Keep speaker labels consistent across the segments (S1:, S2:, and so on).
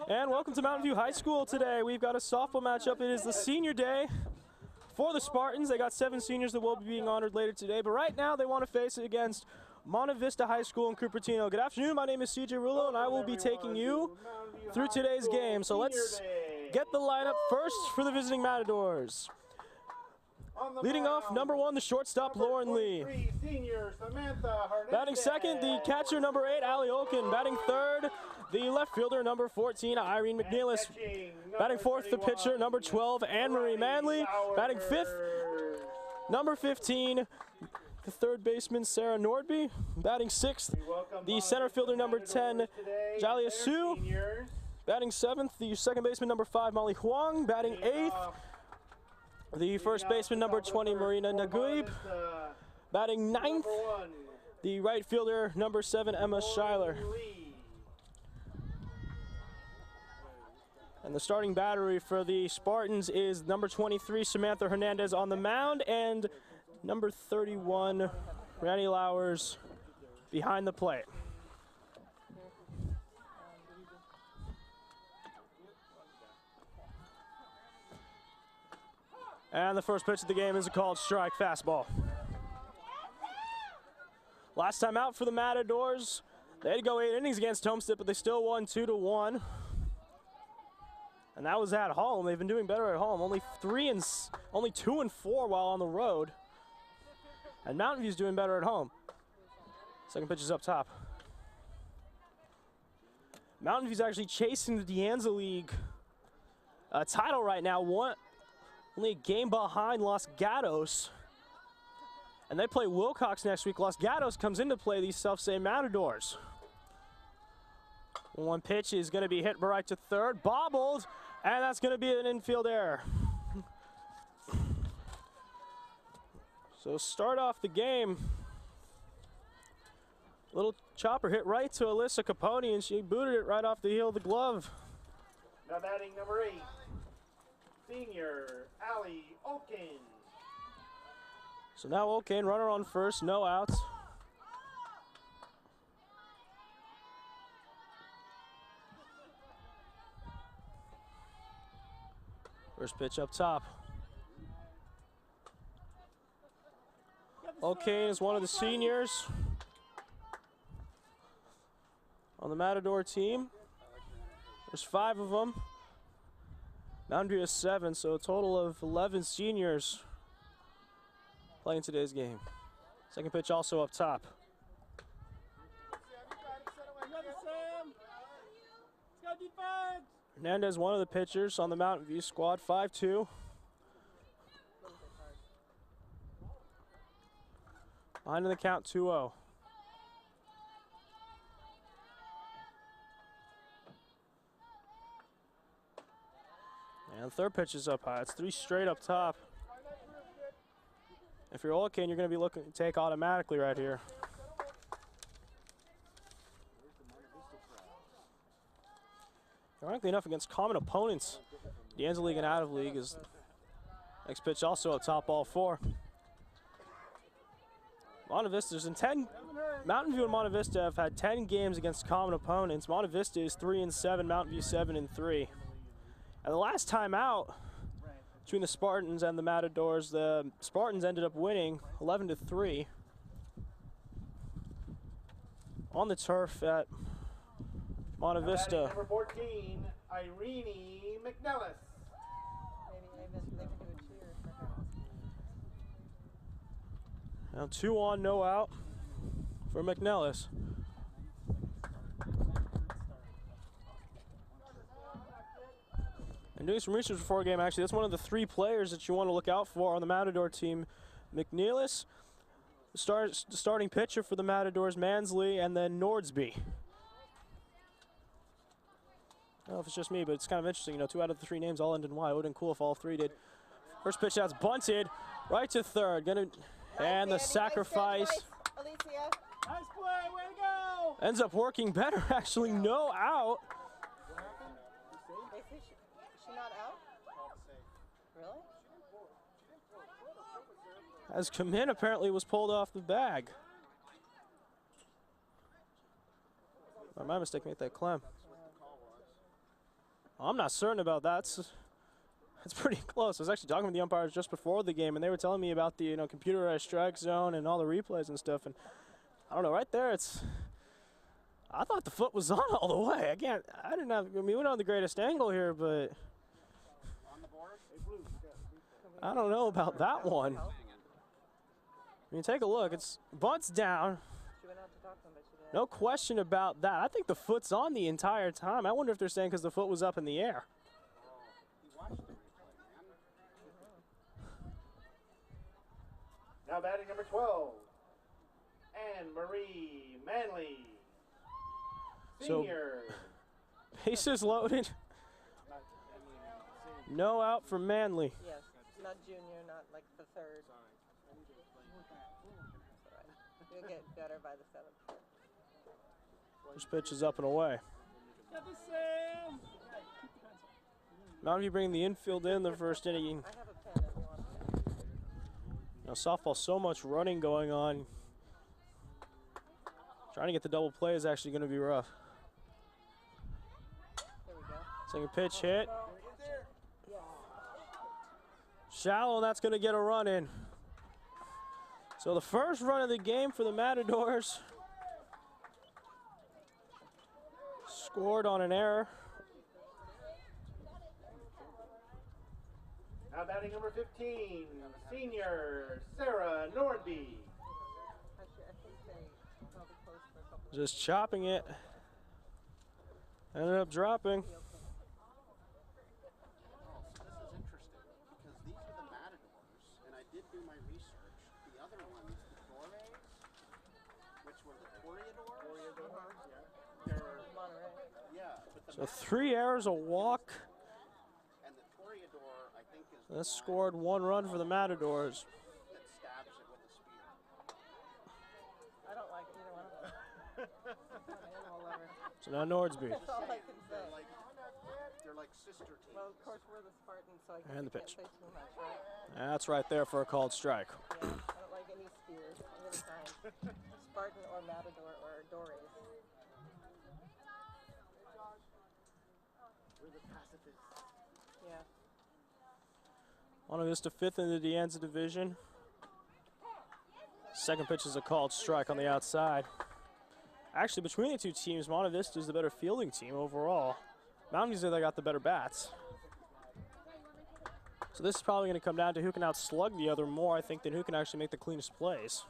S1: And welcome to Mountain View High School today. We've got a softball matchup. It is the senior day for the Spartans. They got 7 seniors that will be being honored later today, but right now they want to face it against Monta Vista High School in Cupertino. Good afternoon, my name is CJ Rulo and I will be taking you through today's game. So let's get the lineup first for the visiting Matadors. Leading off, number 1, the shortstop, Lauren Lee. Batting second, the catcher, number 8, Allie Olkin. Batting third, the left fielder, number 14, Irene McNeilis. Batting fourth, the pitcher, number 12, Anne-Marie Manley. Batting fifth, number 15, the third baseman, Sarah Nordby. Batting sixth, the center fielder, number 10, Jalia Su. Batting seventh, the second baseman, number 5, Molly Huang. Batting eighth, the first baseman, number 20, Marina Naguib. Batting ninth, the right fielder, number 7, Emma Schuyler. And the starting battery for the Spartans is number 23, Samantha Hernandez on the mound, and number 31, Randy Lowers behind the plate. And the first pitch of the game is a called strike fastball. Last time out for the Matadors, they had to go 8 innings against Homestead, but they still won 2-1. And that was at home. They've been doing better at home. Only 2 and 4 while on the road. And Mountain View's doing better at home. Second pitch is up top. Mountain View's actually chasing the De Anza League title right now. Only a game behind Los Gatos. And they play Wilcox next week. Los Gatos comes into play these self-same Matadors. One pitch is going to be hit right to third, bobbled, and that's going to be an infield error. So start off the game. Little chopper hit right to Alyssa Capone, and she booted it right off the heel of the glove.
S2: Now batting number 8, senior Allie Olkin.
S1: So now Olkin, runner on first, no outs. First pitch up top. Olkin is one of the seniors on the Matador team. There's 5 of them. Mountain View has 7, so a total of 11 seniors playing today's game. Second pitch also up top. Hernandez, one of the pitchers on the Mountain View squad, 5'2". Behind in the count, 2-0. And the third pitch is up high. It's 3 straight up top. If you're Olkin, you're going to be looking to take automatically right here. Ironically enough, against common opponents, De Anza League and out of league, is next pitch also up top, ball 4. Monta Vista's in 10. Mountain View and Monta Vista have had 10 games against common opponents. Monta Vista is 3-7, Mountain View 7-3. And the last time out between the Spartans and the Matadors, the Spartans ended up winning 11-3 on the turf at Monta Vista.
S2: Number 14, Irene McNeilis.
S1: Now 2 on, no out for McNeilis. And doing some research before the game, actually, that's one of the 3 players that you want to look out for on the Matador team. McNeilis, the starting pitcher for the Matadors, Mansley, and then Nordsby. I don't know if it's just me, but it's kind of interesting. You know, 2 out of the 3 names all end in Y. It would have been cool if all 3 did. First pitch out's bunted right to third. And the sacrifice
S2: Nice play, way to go!
S1: ends up working better, actually. No out.
S3: Is she not out? Really?
S1: As Kamin apparently was pulled off the bag. By my mistake, make that Clem. I'm not certain about that. It's pretty close. I was actually talking with the umpires just before the game, and they were telling me about the computerized strike zone and all the replays and stuff. And I don't know, right there, I thought the foot was on all the way. I didn't have. I mean, we don't have the greatest angle here, but I don't know about that one. I mean, take a look. It's bunts down. No question about that. I think the foot's on the entire time. I wonder if they're saying because the foot was up in the air.
S2: Now batting number 12, Anne-Marie Manley, senior.
S1: So, bases loaded. No out for Manley.
S3: Yes, not junior, not like the third. You'll get better by the 7th.
S1: This pitch is up and away. Mountain View bringing the infield in the first inning.
S3: I have a pen if you want to.
S1: Now softball, so much running going on. Trying to get the double play is actually going to be rough.
S3: There we go.
S1: Second pitch hit. Shallow, and that's going to get a run in. So the first run of the game for the Matadors scored on an error.
S2: Now batting number 15, senior Sarah Nordby.
S1: Just chopping it. Ended up dropping.
S4: This is interesting because these are the Matadors, and I did do my research. The other ones, the Torres, which were the Toreadors. Yeah. But the
S1: So 3 errors, a walk.
S4: and the Toreador, I think, is
S1: That scored 1 run for the Matadors.
S4: that stabs it with a spear.
S3: I don't like either one of them. I'm an animal lover.
S1: So now Nordsby.
S3: That's all I can say.
S4: They're like sister teams.
S3: Well, of course, we're the Spartans, so I guess
S1: And
S3: you
S1: the
S3: can't
S1: pitch.
S3: say too much, right?
S1: That's right there for a called strike.
S3: Yeah, I don't like any spears of any kind. Spartan or Matador or Dores.
S2: We're the pacifists.
S3: Yeah.
S1: Monta Vista 5th in the De Anza division. Second pitch is a called strike on the outside. Actually, between the two teams, Monta Vista is the better fielding team overall. Mountain View, they got the better bats. So this is probably going to come down to who can outslug the other more, I think, than who can actually make the cleanest plays.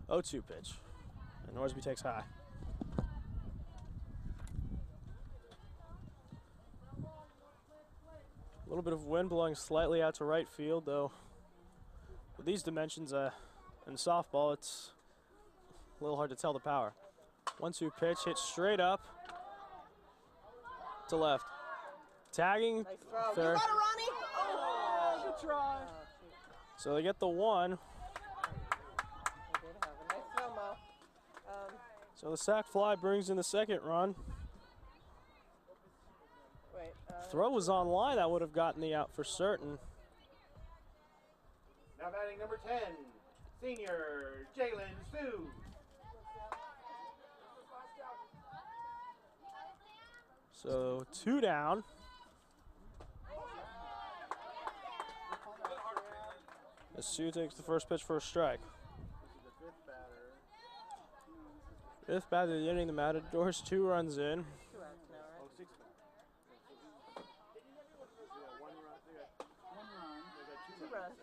S1: 0-2 pitch. And Norsby takes high. A little bit of wind blowing slightly out to right field, though. With these dimensions in softball, it's a little hard to tell the power. 1-2 pitch, hit straight up to left. Tagging
S3: Nice throw.
S1: third.
S3: You got it, Ronnie! Oh,
S1: Good try.
S3: shoot.
S1: So they get the 1.
S3: They did have a nice throw, Mo.
S1: So the sac fly brings in the second run.
S3: Wait.
S1: Throw was on line, that would have gotten the out for certain.
S2: Now batting number 10, senior Jalen Sue.
S1: So 2 down. As Sue takes the first pitch for a strike. Fifth batter of the inning, the Matadors, 2 runs in.
S3: 2 outs now, right? Two runs.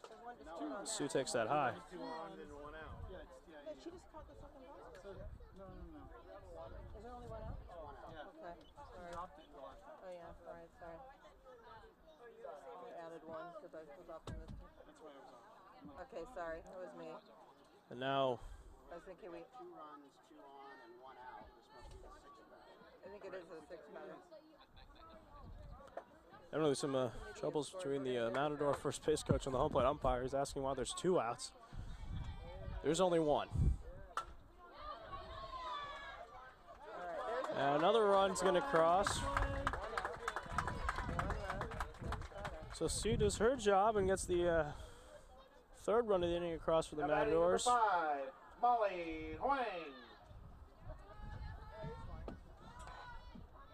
S3: So 1 to 2 runs.
S1: Sue takes that high.
S2: 2 on and 1 out.
S3: Yeah, she just caught the second ball.
S4: No.
S3: Is there only 1 out? Okay. Sorry. Oh yeah. All right. Sorry. I added 1 because I was optimistic. Okay. Sorry. That was me.
S1: And now
S3: I was thinking
S4: 2 runs, 2 on, and 1 out. This must be the 6th batter.
S3: I think it is a 6 batter.
S1: evidently some troubles between the Matador first base coach and the home plate umpire. He's asking why there's 2 outs. There's only 1. And another run's going to cross. So Sue does her job and gets the 3rd run of the inning across for the
S2: Now batting number
S1: Matadors.
S2: 5, Molly Huang.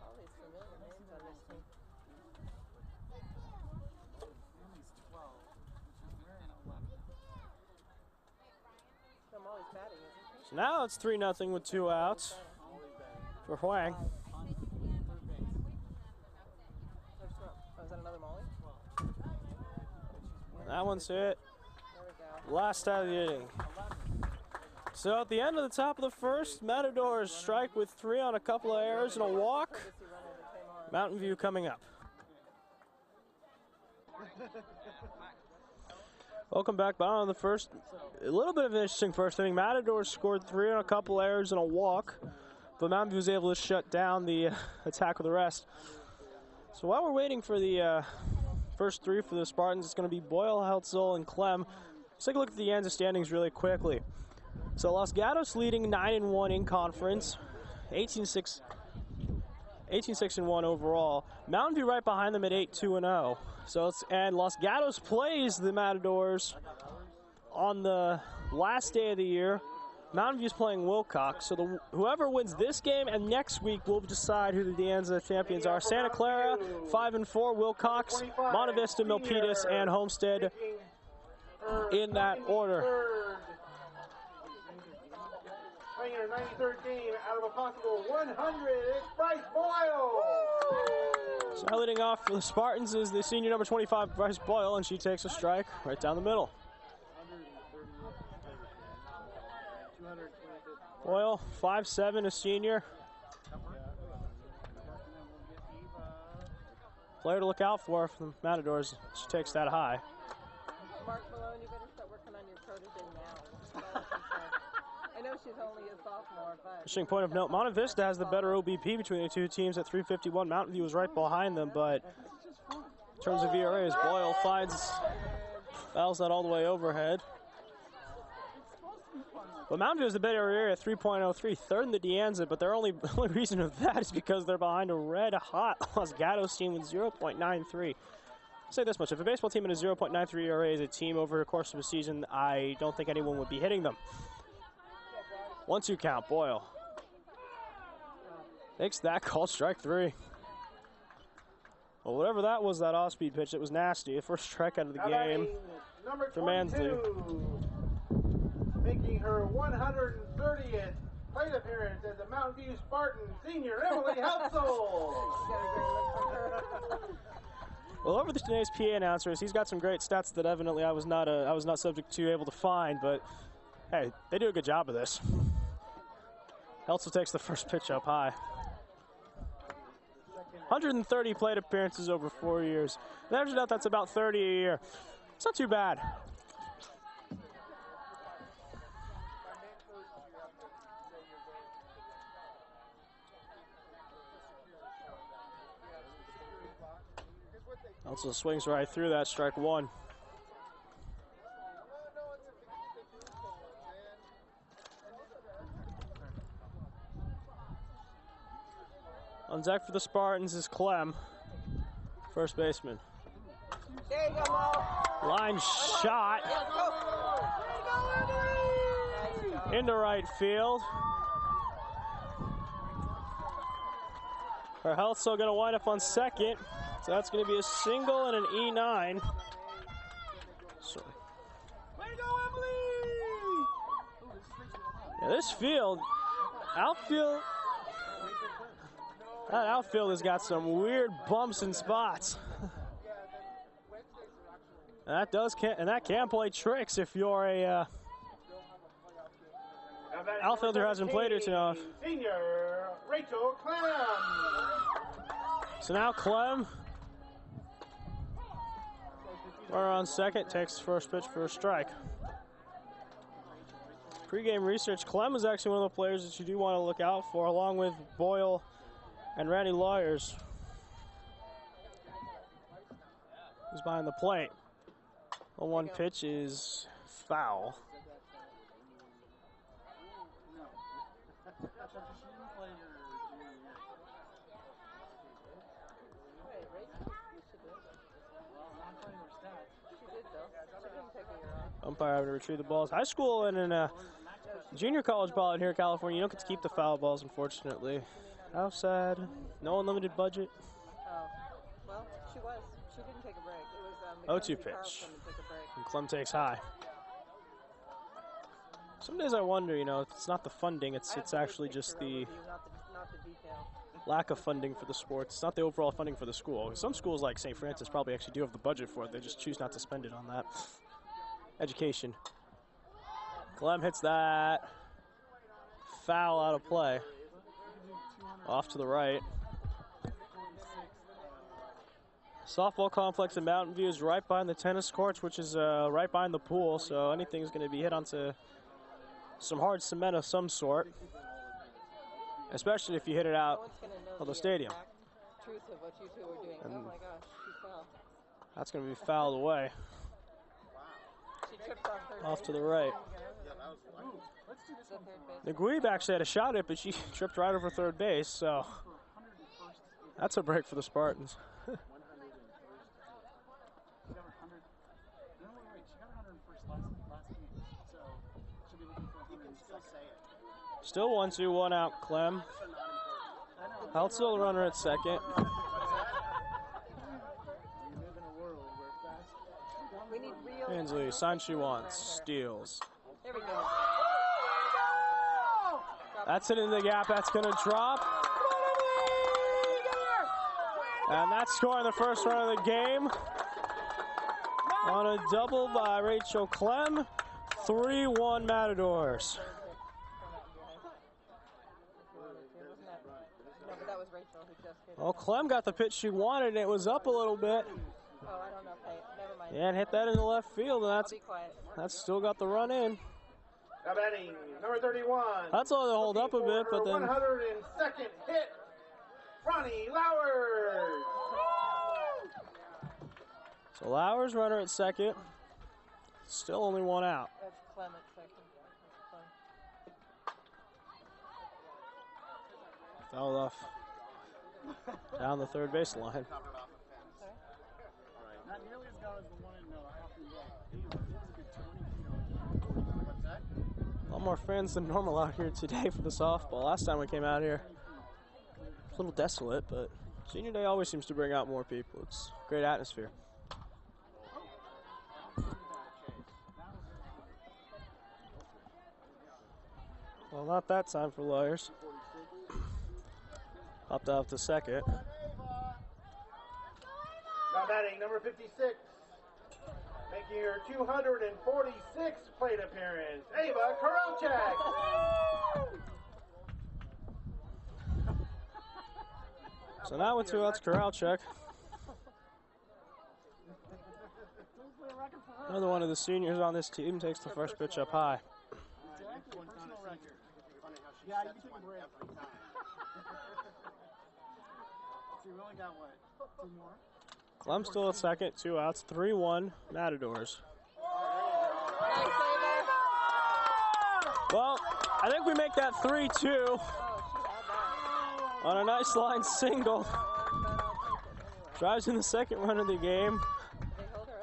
S3: Always
S1: So now it's 3-0 with 2 outs for Huang.
S3: Was that another molly?
S1: That one's hit.
S3: There we go.
S1: Last out of the inning. So at the end of the top of the first, Matadors strike with 3 on a couple of errors and a walk. Mountain View coming up. Welcome back. Bottom of the first. A little bit of an interesting first inning. Matadors scored 3 on a couple of errors and a walk, but Mountain View was able to shut down the attack with the rest. So while we're waiting for the first 3 for the Spartans, it's going to be Boyle, Heltzel, and Clem. Let's take a look at the ends of standings really quickly. So Los Gatos leading 9-1 in conference, 18-6 and 1 overall. Mountain View right behind them at 8-2-0. So and Los Gatos plays the Matadors on the last day of the year. Mountain View's playing Wilcox. So whoever wins this game and next week will decide who the De Anza champions are. Santa Clara 5-4, Wilcox, Monta Vista, Milpitas, and Homestead in that order.
S2: Playing her 93rd game out of a possible 100, it's Bryce Boyle!
S1: So leading off for the Spartans is the senior number 25, Bryce Boyle, and she takes a strike right down the middle. Boyle, 5'7", a senior. Player to look out for the Matadors. She takes that high.
S3: Mark Malone, you better start working on your protege now. I know she's only a sophomore, but...
S1: Interesting point of note, Monta Vista has the better OBP between the two teams at 351. Mountain View was right behind them, but in terms of ERAs, Boyle fouls that all the way overhead. But Mountain View is the better area at 3.03, third in the De Anza, but their only reason of that is because they're behind a red-hot Los Gatos team with 0.93. I'll say this much, if a baseball team in a 0.93 ERA is a team over the course of a season, I don't think anyone would be hitting them. 1-2 count, Boyle. Makes that call, strike 3. Well, whatever that was, that off-speed pitch, it was nasty. First strike out of the game for Mansley.
S2: Making her 130th plate appearance as a Mountain View Spartan senior, Emily Heltzel.
S1: Well, over today's PA announcers, he's got some great stats that evidently I was not subject to able to find, but hey, they do a good job of this. Heltzel takes the first pitch up high. 130 plate appearances over 4 years. And average out, that's about 30 a year. It's not too bad. Also swings right through that, strike 1. On deck for the Spartans is Clem, first baseman.
S3: There you go, Mo.
S1: Line shot into right field. Her health's still going to wind up on second. So that's going to be a single and an E9. Sorry.
S2: Way to go, Emily!
S1: Yeah, this field, that outfield has got some weird bumps and spots. And that can play tricks if you're a outfielder who hasn't played it enough.
S2: Senior Rachel Clem.
S1: So now Clem, runner on second, takes first pitch for a strike. Pre-game research, Clem is actually one of the players that you do want to look out for, along with Boyle and Randy Lawyers, who's behind the plate. The 1 pitch is foul. Umpire having to retrieve the balls. High school and in a junior college ball in here in California, you don't get to keep the foul balls, unfortunately. How sad. No unlimited budget.
S3: Oh, well, she didn't take a break. It was
S1: 0-2 pitch. And Clem takes high. Some days I wonder, you know, if it's not the funding, it's actually just the
S3: not the detail.
S1: lack of funding for the sports. It's not the overall funding for the school. Some schools like St. Francis probably actually do have the budget for it. They just choose not to spend it on that. Education. Clem hits that. Foul out of play. Off to the right. Softball complex in Mountain View is right behind the tennis courts, which is right behind the pool, so anything's going to be hit onto some hard cement of some sort, especially if you hit it out of the stadium.
S3: Truth of what you two are doing.
S1: And
S3: oh my gosh, she fell.
S1: That's going to be fouled away.
S3: She tripped off third
S1: Off
S3: base.
S1: to the right. Naguib actually had a shot at it, but she tripped right over third base, so that's a break for the Spartans. Still 1-2, 1 out, Clem. Heltzel runner at second.
S3: We need real.
S1: Hensley, sign she wants, steals.
S3: There we go.
S1: That's it in the gap, that's gonna drop. And that's scoring the first run of the game. On a double by Rachel Clem. 3-1 Matadors.
S3: No, but that was Rachel who just hit it.
S1: Well, Clem got the pitch she wanted, and it was up a little bit.
S3: Oh, I don't know. Hey, never mind.
S1: And hit that in the left field, and
S3: I'll be quiet.
S1: that's still got the run in.
S2: Now batting, number 31.
S1: That's all to hold up a bit, but then
S2: 102nd hit, Ronnie Lauer.
S1: so Lauer's runner at second. Still only 1 out.
S3: That's Clem at second. That's Clem.
S1: Fouled off down the third base line.
S4: Not nearly as good as the one in Hoffman Bay. It was a good 20 feet. What's that?
S1: A lot more fans than normal out here today for the softball. Last time we came out here, a little desolate, but senior day always seems to bring out more people. It's a great atmosphere. Well, not that time for Lawyers. Popped out to second.
S2: Now batting, number 56. Making her 246th plate appearance, Ava Karelchak.
S1: So now with 2 outs, Karelchak. Another one of the seniors on this team takes the first pitch up high.
S4: Yeah, you can take a break. So you only got what? 2 more?
S1: Clem still at second, 2 outs, 3-1 Matadors. Well, I think we make that 3-2 on a nice line single. Drives in the second run of the game,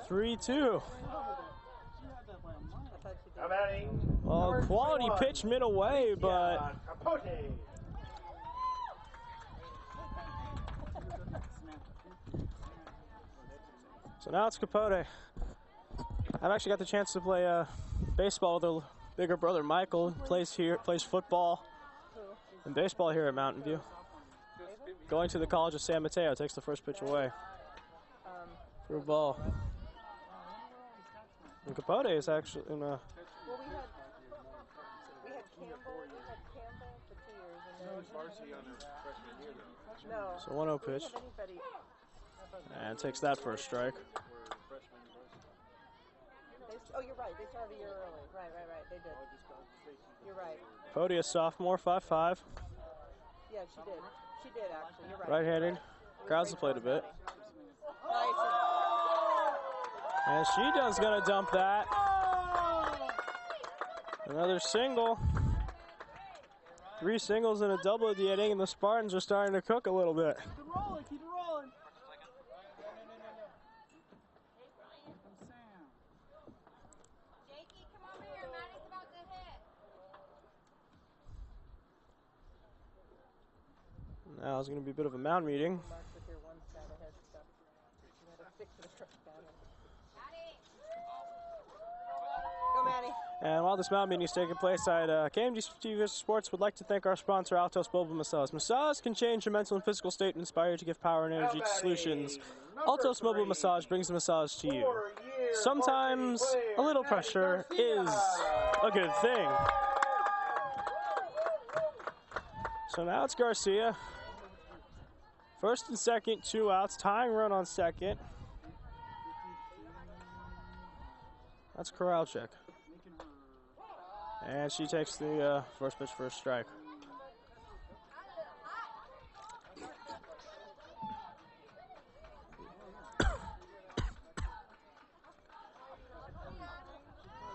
S1: 3-2.
S2: Now batting,
S1: Well,
S2: number
S1: quality
S2: 21.
S1: pitch mid away, but
S2: Capote.
S1: so now it's Capote. I've actually got the chance to play baseball with her bigger brother Michael. Plays football and baseball here at Mountain View. Going to the College of San Mateo, takes the first pitch away for a ball. And Capote is actually in a.
S3: Well, we had Campbell for 2 years, and then
S2: Varsity on her freshman year, though.
S3: no.
S1: So 1-0
S3: We
S1: pitch.
S3: didn't have anybody.
S1: And takes that for a strike.
S3: Oh, you're right. They started a year early. Right. They did. You're right.
S1: Capote, a sophomore, 5'5".
S3: Yeah, she did. She did actually. You're right.
S1: Right-handed. Crowds played a bit.
S3: Nice.
S1: And she does gonna dump that. Another single. 3 singles and a double at the inning, and the Spartans are starting to cook a little bit.
S4: Keep it rolling, keep it rolling.
S5: Jakey, come over here. Maddie's about to hit.
S1: Now it's gonna be a bit of a mound meeting.
S3: Mark with your one stat ahead stuff. You gotta fix it first, Maddie.
S5: Maddie.
S3: Go, Maddie.
S1: And while this mound meeting is taking place at KMVT Vista Sports, would like to thank our sponsor, Altos Mobile Massage. Massage can change your mental and physical state and inspire you to give power and energy to solutions. Altos Mobile Massage brings the massage to you. Sometimes a little pressure is a good thing. So now it's Garcia. First and second, 2 outs, tying run on second. That's Koralchuk. And she takes the first pitch for a strike.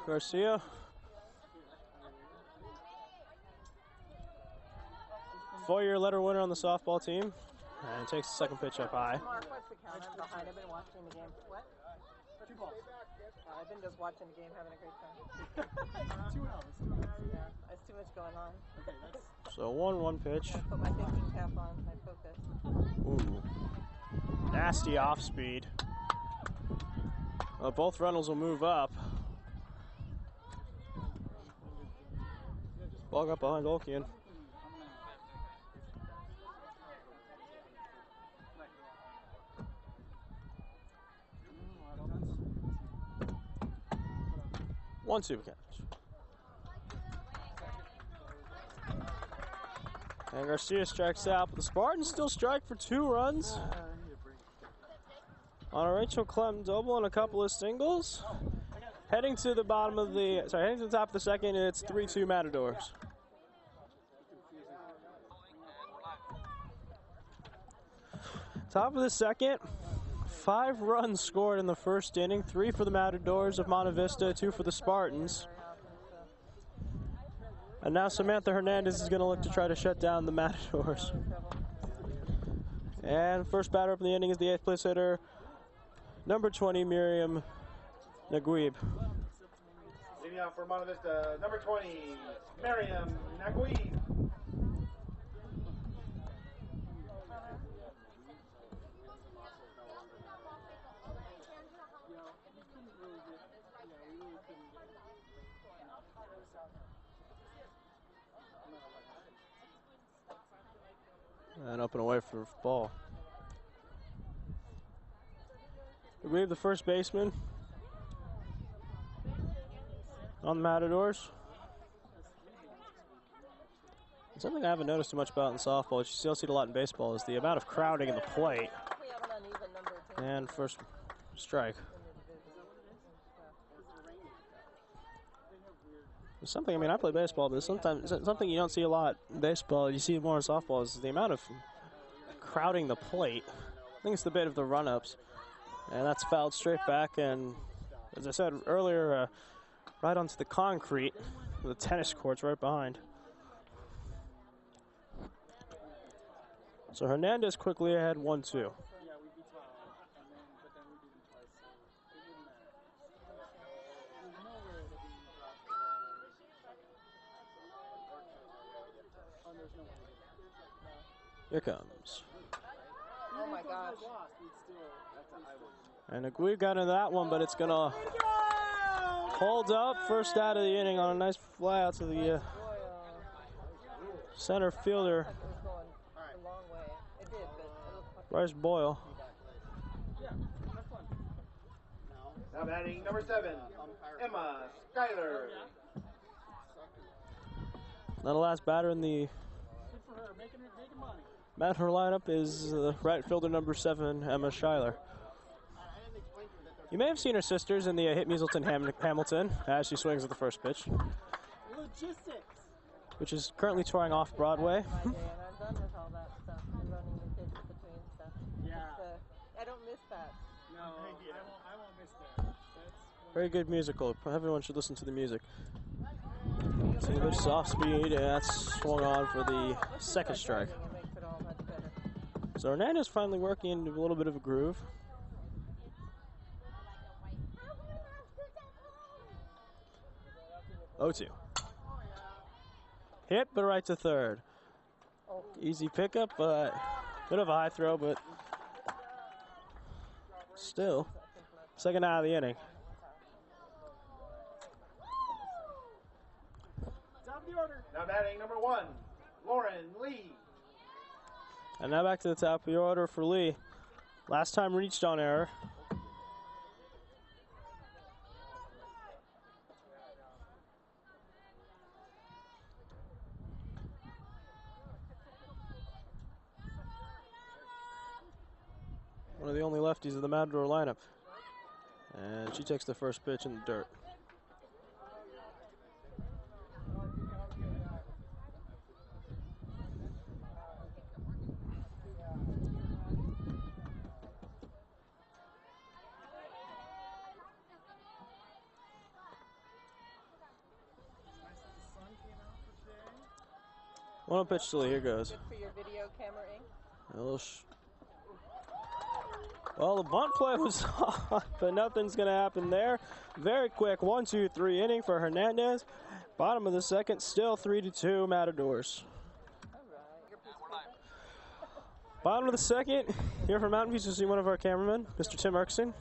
S1: Garcia. Four-year letter winner on the softball team. And takes the second pitch up high.
S3: Mark, what's the count? I'm behind. I've been watching the game. What?
S6: 2 balls.
S3: I've been just watching the game, having a great time.
S6: 2 outs.
S3: Yeah, there's too much going on.
S6: Okay, that's...
S1: So 1-1 pitch.
S3: I put my thinking cap on, my focus.
S1: Ooh. Nasty off speed. Both runners will move up. Ball got behind Olkian. 1-2 catch. And Garcia strikes out, but the Spartans still strike for 2 runs. On a Rachel Clem double and a couple of singles. Heading to the bottom of the, heading to the top of the second, it's 3-2 Matadors. Top of the second, 5 runs scored in the first inning, 3 for the Matadors of Monta Vista, 2 for the Spartans. And now Samantha Hernandez is going to look to try to shut down the Matadors. And first batter up in the inning is the 8th place hitter, number 20, Miriam Naguib.
S2: Leading out for Monta Vista, number 20, Miriam Naguib.
S1: And up and away for ball. Naguib, the first baseman on the Matadors. And something I haven't noticed too much about in softball, which you still see it a lot in baseball, is the amount of crowding in the plate.
S3: We have an uneven number of teams.
S1: And first strike. There's something, I mean, I play baseball, but sometimes something you don't see a lot in baseball, you see it more in softball, is the amount of crowding the plate. I think it's the bit of the run-ups. And that's fouled straight back, and as I said earlier, right onto the concrete, the tennis courts right behind. So Hernandez quickly ahead, 1-2. Here comes.
S3: Oh my gosh.
S1: And Naguib got into that one, but it's going to hold up. First out of the inning on a nice fly out to the center fielder,
S3: It was going a long way. It did, but it looked like
S1: Bryce Boyle.
S2: Now batting number 7, Emma Schuyler.
S1: Now the last batter in the Matador lineup is right fielder number 7, Emma Schuyler. You may have seen her sisters in the Hit Muselton Hamilton as she swings at the first pitch, which is currently touring off Broadway.
S3: my day, and I'm done with all that stuff. And running the kids between stuff.
S6: Yeah.
S3: I don't miss that.
S6: No, I won't miss that. That's
S1: Very good musical. Everyone should listen to the music. See a bit of soft speed, and that's swung on for the second strike.
S3: It makes it all much better.
S1: So Hernandez finally working into a little bit of a groove. Oh, 2. Hit, but right to third. Easy pickup, but bit of a high throw, but still, second out of the inning.
S2: Now batting number 1, Lauren Lee.
S1: And now back to the top of the order for Lee. Last time reached on error. One of the only lefties of the Matador lineup. And she takes the first pitch in the dirt. One pitch to Lee, here goes.
S3: Good for your video camera ink.
S1: A little well, the bunt play was on, but nothing's going to happen there. Very quick 1-2-3 inning for Hernandez. Bottom of the second, still 3-2 Matadors. Bottom of the second, here from Mountain View, to see one of our cameramen, Mr. Tim Erkson.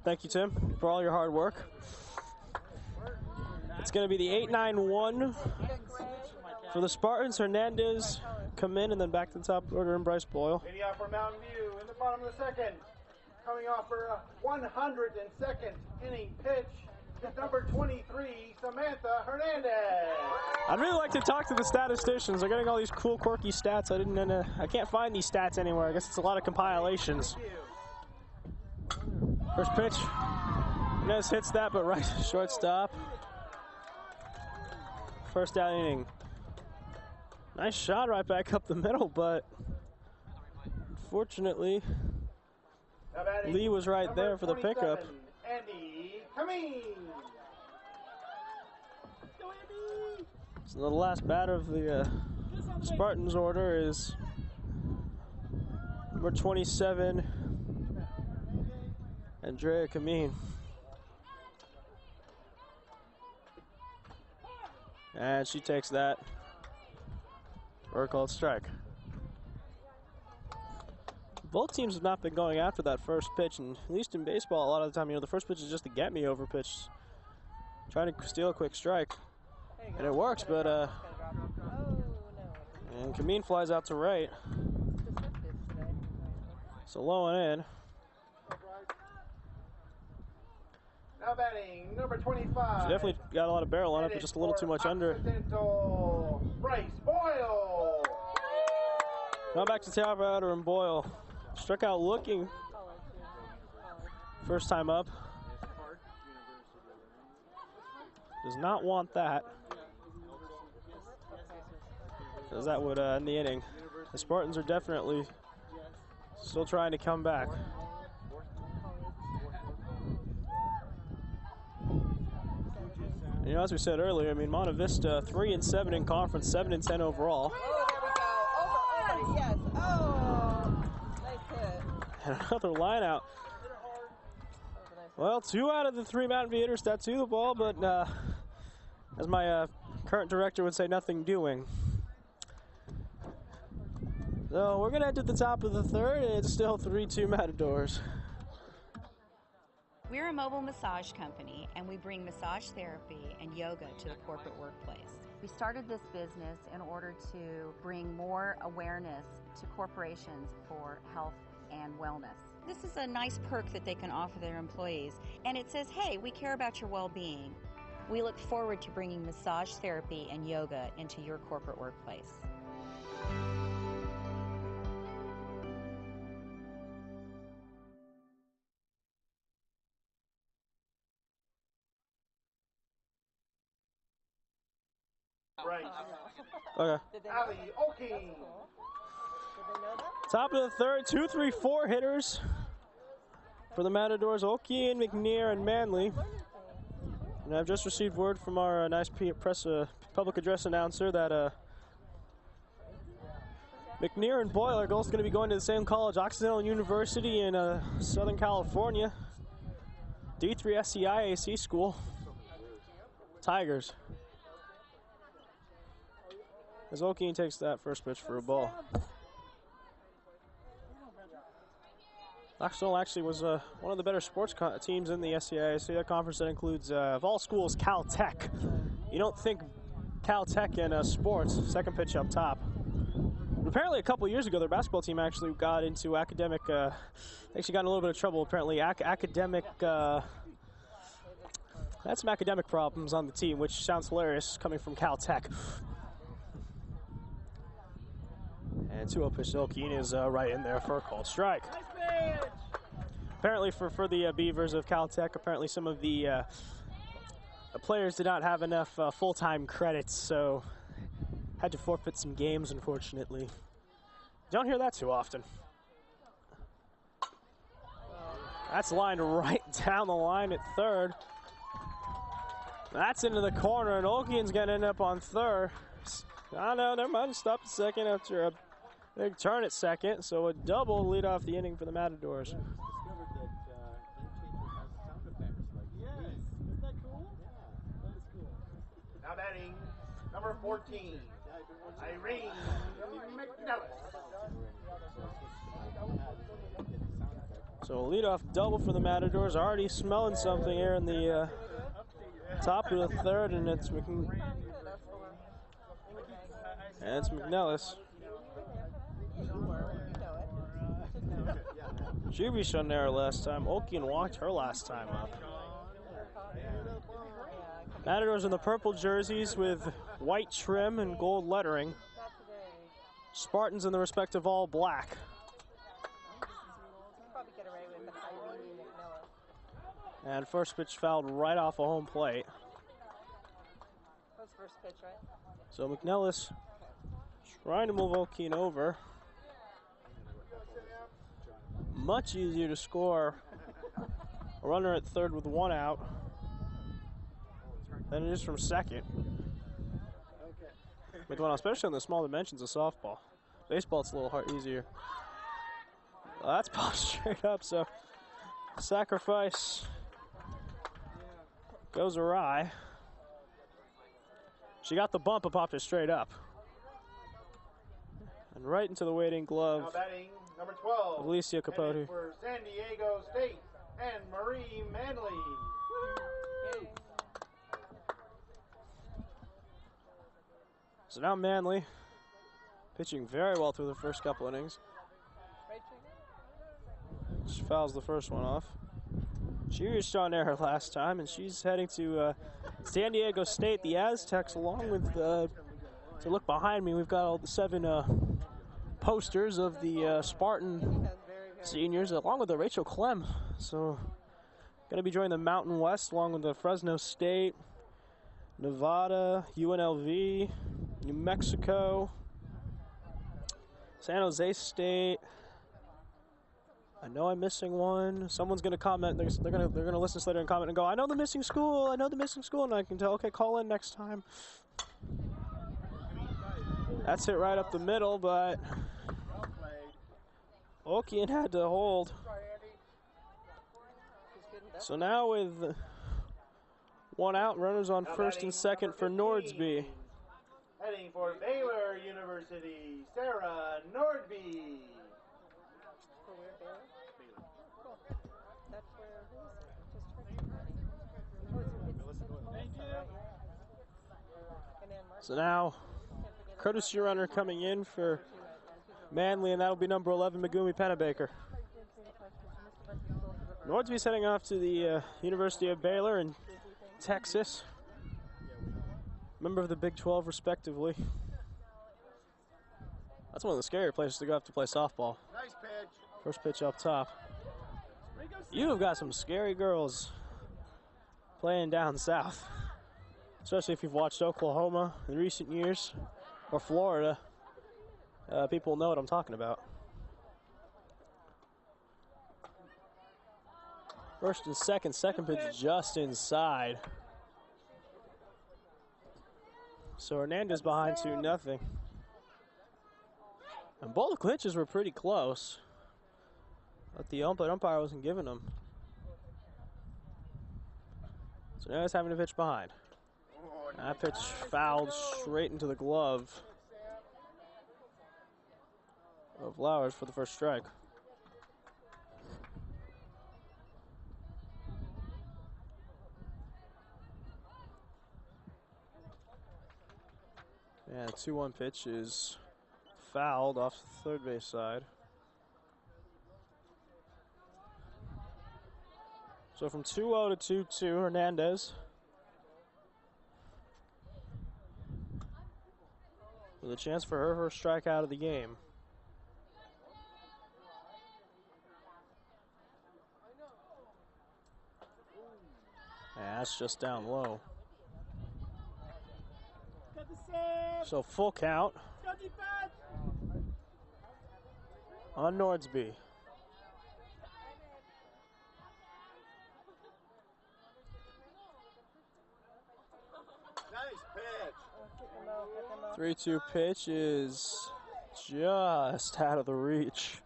S1: Thank you, Tim, for all your hard work. It's going to be the 8-9-1 for the Spartans. Hernandez come in, and then back to the top order, and Bryce Boyle.
S2: Leading off for Mountain View in the bottom of the second. Coming off for a 102nd inning pitch is number 23, Samantha Hernandez.
S1: I'd really like to talk to the statisticians. They're getting all these cool, quirky stats. I can't find these stats anywhere. I guess it's a lot of compilations. First pitch. Hernandez hits that, but right shortstop. First down inning. Nice shot right back up the middle, but unfortunately, Lee was right there for the pickup.
S2: Andy Kameen.
S1: So the last batter of the Spartans order is number 27, Andrea Kameen. And she takes that for a called strike. Both teams have not been going after that first pitch, and at least in baseball, a lot of the time, the first pitch is just a get-me-over pitch. Trying to steal a quick strike. And it works, but, and Kameen flies out to right. So low and in.
S2: Now batting, number 25.
S1: She definitely got a lot of barrel on it, but just a little too much under.
S2: Bryce Boyle.
S1: Now back to top order and Boyle. Struck out looking. First time up. Does not want that, because that would end the inning. The Spartans are definitely still trying to come back. As we said earlier, Monta Vista 3-7 in conference, 7-10 overall.
S3: Oh, there we go. Over, yes. Oh, nice hit.
S1: And another line out. Well, 2 out of the 3 Mountain View hitters tattoo the ball, but as my current director would say, nothing doing. So we're going to head to the top of the third, and it's still 3-2 Matadors.
S7: We're a mobile massage company, and we bring massage therapy and yoga to the corporate workplace. We started this business in order to bring more awareness to corporations for health and wellness. This is a nice perk that they can offer their employees, and it says, hey, we care about your well-being. We look forward to bringing massage therapy and yoga into your corporate workplace.
S2: Right.
S1: Okay.
S2: Ali Oking.
S1: Top of the third, 2, 3, 4 hitters for the Matadors, Oki, McNear, and Manley. And I've just received word from our nice press public address announcer that McNear and Boyle are both going to be going to the same college, Occidental University in Southern California. D3 SCIAC school. Tigers. As Okeen takes that first pitch for a ball. Occidental actually was one of the better sports teams in the SCIAC, a conference that includes, of all schools, Caltech. You don't think Caltech in sports. Second pitch up top. Apparently, a couple years ago, their basketball team actually got into academic. Actually, got in a little bit of trouble. Apparently, academic. Had some academic problems on the team, which sounds hilarious coming from Caltech. And 2-0 pitch. Olkeen is right in there for a called strike. Apparently, for the Beavers of Caltech, apparently some of the players did not have enough full-time credits, so had to forfeit some games, unfortunately. Don't hear that too often. That's lined right down the line at third. That's into the corner, and Olkeen's going to end up on third. Oh, no, never mind. Stop at second after a big turn at second, so a double lead off the inning for the Matadors.
S2: Now batting, number 14, Irene McNellis.
S1: So a leadoff double for the Matadors. Already smelling something here in the top of the third, and it's McNellis. Juby shone there last time. Olkeen walked her last time up. Matadors in the purple jerseys with white trim and gold lettering. Spartans in the respective all black. And first pitch fouled right off a home plate.
S3: That's first pitch, right?
S1: So McNellis trying to move Olkeen over. Much easier to score a runner at third with 1 out than it is from second. Well, especially on the small dimensions of softball. Baseball, it's a little easier. Well, that's popped straight up, so sacrifice goes awry. She got the bump and popped it straight up. And right into the waiting glove.
S2: Now batting, number 12,
S1: Alicia Capote.
S2: headed for San Diego State, and Marie Manley.
S1: So now Manley pitching very well through the first couple innings. She fouls the first one off. She reached on air last time, and she's heading to San Diego State. The Aztecs, along with, to look behind me, we've got all the 7 posters of the Spartan seniors, along with the Rachel Clem. So, going to be joining the Mountain West, along with the Fresno State, Nevada, UNLV, New Mexico, San Jose State. I know I'm missing one. Someone's going to comment. They're going to listen to later and comment and go, I know the missing school. I know the missing school. And I can tell, okay, call in next time. That's hit right up the middle, but Olkeen had to hold. So now with 1 out, runners on first and second for Nordsby.
S2: Heading for Baylor University, Sarah Nordby.
S1: So now, courtesy runner coming in for Manley, and that'll be number 11, Megumi Pennebaker. Nordsby's heading off to the University of Baylor in Texas. Member of the Big 12, respectively. That's one of the scarier places to go up to play softball.
S4: Nice pitch.
S1: First pitch up top. You have got some scary girls playing down south. Especially if you've watched Oklahoma in recent years, or Florida. People know what I'm talking about. First and second pitch just inside. So Hernandez behind 2-0. And both the clinches were pretty close, but the umpire wasn't giving them. So now he's having to pitch behind. That pitch fouled straight into the glove of Flowers for the first strike. And 2-1 pitch is fouled off the third base side. So from 2-0 to 2-2, Hernandez. With a chance for her first strikeout of the game. And that's just down low. So full count on Nordsby.
S4: Nice pitch.
S1: 3-2 pitch is just out of the reach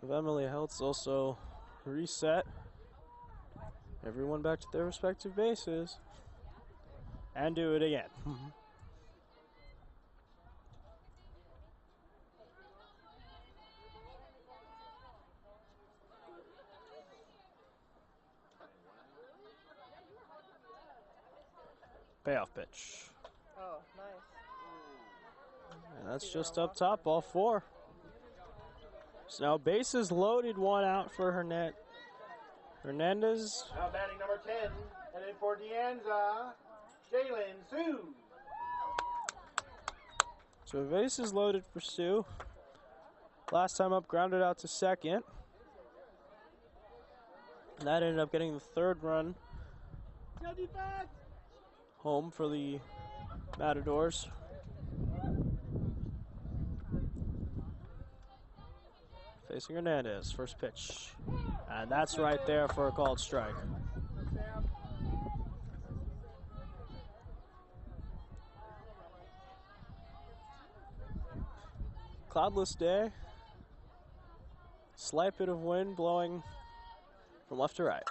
S1: of Emily Heltz. Also reset. Everyone back to their respective bases. And do it again. Payoff pitch.
S3: Oh, nice.
S1: And that's just up top, ball 4. So now bases loaded, 1 out for Hernandez.
S2: Now batting number 10, headed for Deanza, Jalen Sue.
S1: So bases loaded for Sue. Last time up, grounded out to second. And that ended up getting the 3rd run home for the Matadors. Facing Hernandez, first pitch. And that's right there for a called strike. Cloudless day. Slight bit of wind blowing from left to right.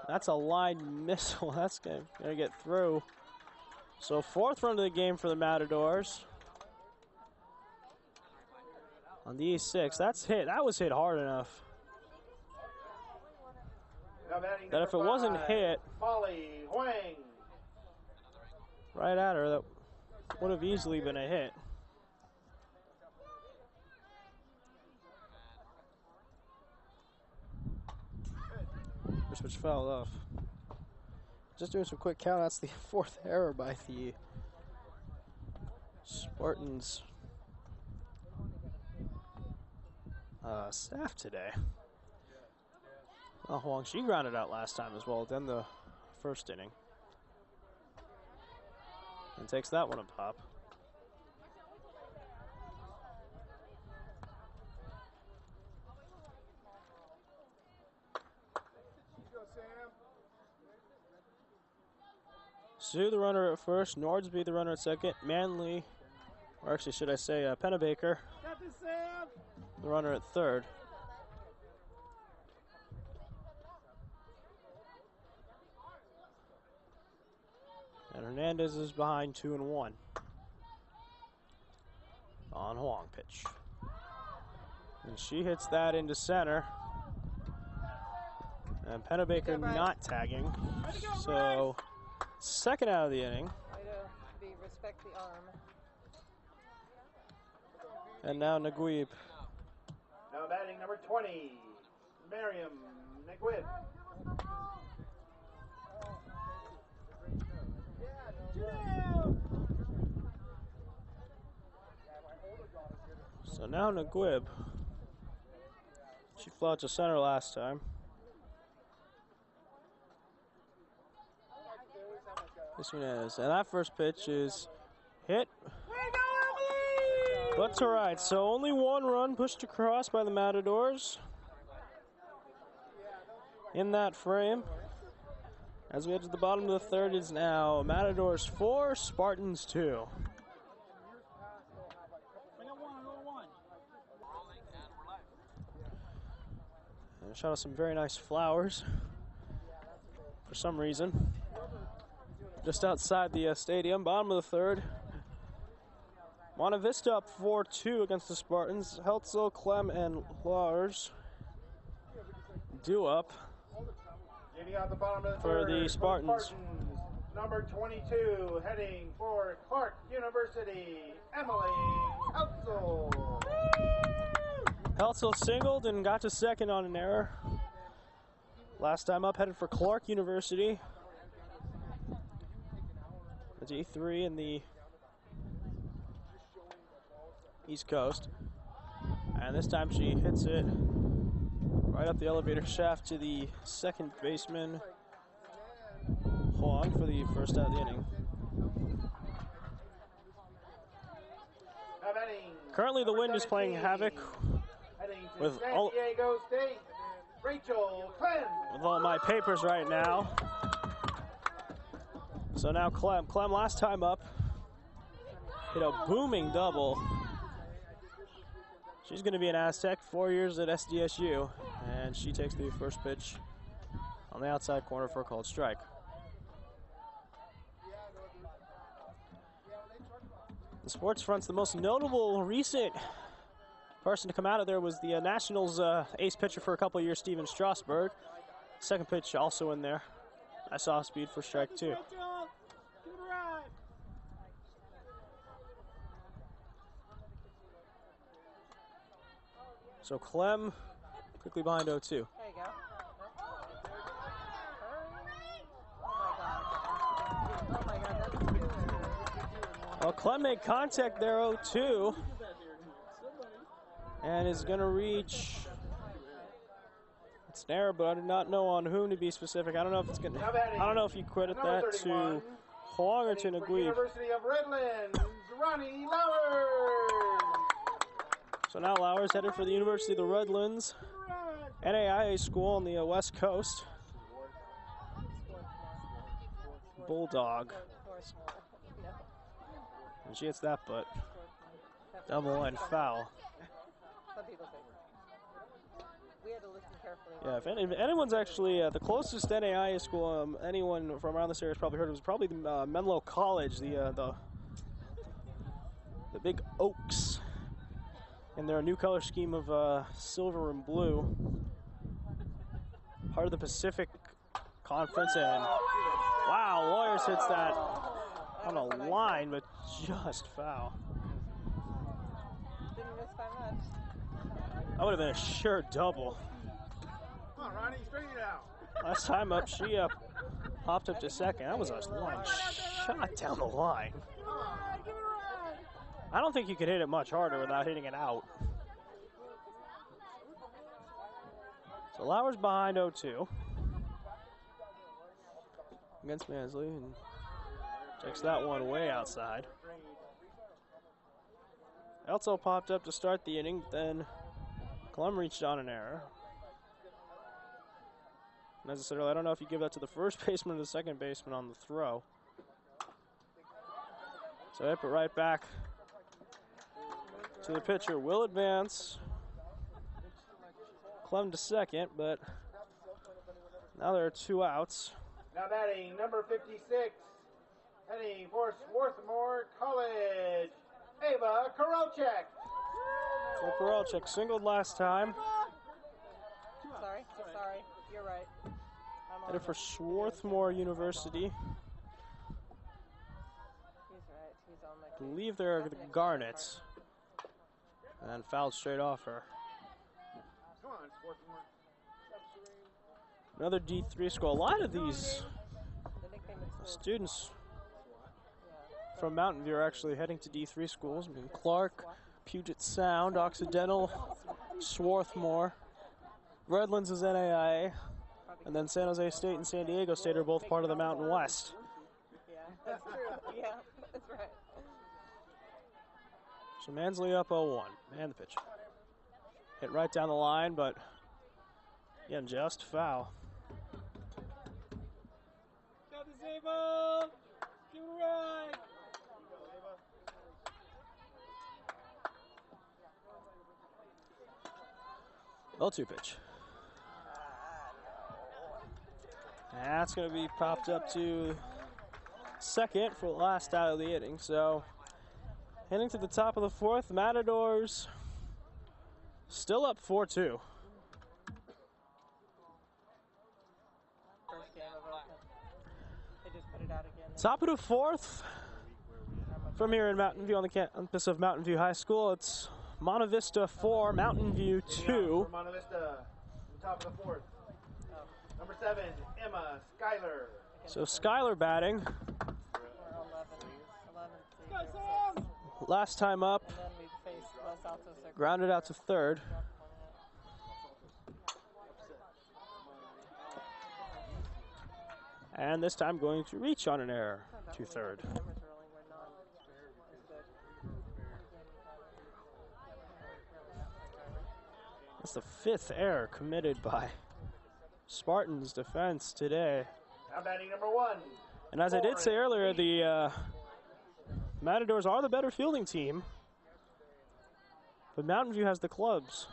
S1: That's a line missile. That's going to get through. So 4th run of the game for the Matadors. On the E6, that's hit. That was hit hard enough. That if it wasn't hit
S2: Molly Huang.
S1: right at her, that would have easily been a hit. First pitch fouled off. Just doing some quick count. That's the 4th error by the Spartans staff today. Well, Huang, she grounded out last time as well, then the 1st inning. And takes that one a pop. Sue, the runner at first. Nordsby, the runner at second. Manley, or actually, should I say, Pennebaker, the runner at third. And Hernandez is behind 2-1. On Huang pitch. And she hits that into center. And Pennebaker not tagging. So 2nd out of the inning.
S3: Respect the arm.
S2: And now Naguib. Now batting number 20, Miriam Naguib.
S1: So now Naguib. She flew out to center last time. This one is. And that first pitch is hit. But to right. So only 1 run pushed across by the Matadors in that frame. As we head to the bottom of the 3rd, is now Matadors 4, Spartans 2. And a shot of some very nice flowers for some reason. Just outside the stadium, bottom of the 3rd. Monta Vista up 4-2 against the Spartans. Heltzel, Clem, and Lars due up.
S2: JV Coming out the bottom of the
S1: For
S2: third
S1: the Spartans.
S2: Number 22, heading for Clark University, Emily Heltzel.
S1: Heltzel singled and got to second on an error. Last time up, headed for Clark University. The D3 in the East Coast. And this time she hits it right up the elevator shaft to the second baseman, Huang, for the first out of the inning. Currently the wind is playing havoc with
S2: San Diego State, Rachel Clem.
S1: With all my papers right now. So now Clem last time up hit a booming double. She's going to be an Aztec, 4 years at SDSU, and she takes the first pitch on the outside corner for a called strike. The sports front's the most notable recent person to come out of there was the Nationals ace pitcher for a couple of years, Steven Strasburg. Second pitch also in there. I saw speed for strike two. So Clem quickly behind 0-2.
S3: There you go. Oh my God, that's good.
S1: Well, Clem made contact there, 0-2. And is going to reach. It's an error, but I do not know on whom to be specific. I don't know if it's going to. I don't know if you credit that to Huang or to Nguyen.
S2: University of Redlands, Ronnie Lowers.
S1: So now Lowers headed for the University of the Redlands, NAIA school on the West Coast. Bulldog. And she hits that, but double and foul.
S3: Some people say. We had to listen carefully.
S1: Yeah, if anyone's actually the closest NAIA school anyone from around this area has probably heard of was probably the Menlo College, the Big Oaks, in their new color scheme of silver and blue. Part of the Pacific Conference, and wow, Lawyers hits that on a line, but just foul.
S3: Didn't miss by much.
S1: That would have been a sure double.
S2: Come on, Ronnie, straighten it out.
S1: Last time up, she popped up to second. That was a line shot down the line. I don't think you could hit it much harder without hitting it out. So Lowers behind 0-2 against Mansley, and takes that one way outside. Elso popped up to start the inning, then Clem reached on an error. And as I said earlier, I don't know if you give that to the first baseman or the second baseman on the throw. So hit it right back to the pitcher. Will advance. Clem to second, but now there are two outs.
S2: Now batting number 56, heading for Swarthmore College, Ava Korolchek.
S1: So Korolchek singled last time.
S3: Sorry, you're right.
S1: Headed for Swarthmore University.
S3: He's right, he's on my
S1: I believe they're the Garnets. And fouled straight off her.
S2: Come on, Swarthmore.
S1: Another D3 school. A lot of these students from Mountain View are actually heading to D3 schools. I mean, Clark, Puget Sound, Occidental, Swarthmore. Redlands is NAIA. And then San Jose State and San Diego State are both part of the Mountain West.
S3: Yeah, that's true. Yeah, that's right.
S1: So Mansley up 0-1. And the pitch. Hit right down the line, but again, just foul.
S6: Got the Zabo! Give it a ride!
S1: 0-2 pitch. That's going to be popped up to second for the last out of the inning. So heading to the top of the fourth, Matadors still up 4-2.
S3: First
S1: Top of the fourth. From here in Mountain View on the campus of Mountain View High School, it's Monta Vista 4, Mountain View 2.
S2: Monta Vista, top of the fourth. Number 7, Emma Schuyler.
S1: So Schuyler batting. Last time up, grounded out to third. And this time going to reach on an error to third. That's the 5th error committed by Spartans defense today.
S2: Now batting number 1.
S1: And as I did say earlier, the Matadors are the better fielding team, but Mountain View has the clubs.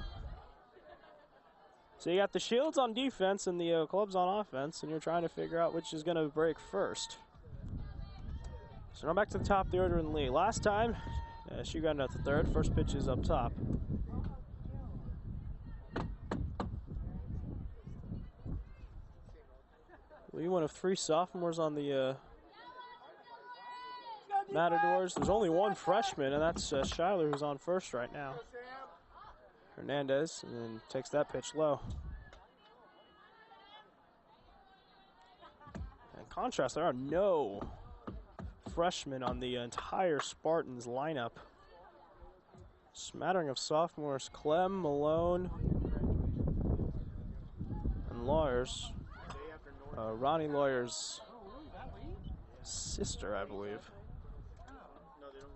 S1: So you got the Shields on defense and the clubs on offense, and you're trying to figure out which is going to break first. So now back to the top of the order in the league. Last time, she got out to third. First pitch is up top. We one of 3 sophomores on the Matadors. There's only one freshman, and that's Schuyler, who's on first right now. Hernandez, and then takes that pitch low. In contrast, there are no freshmen on the entire Spartans lineup. Smattering of sophomores: Clem, Malone, and Lawyers. Ronnie Lawyer's sister, I believe.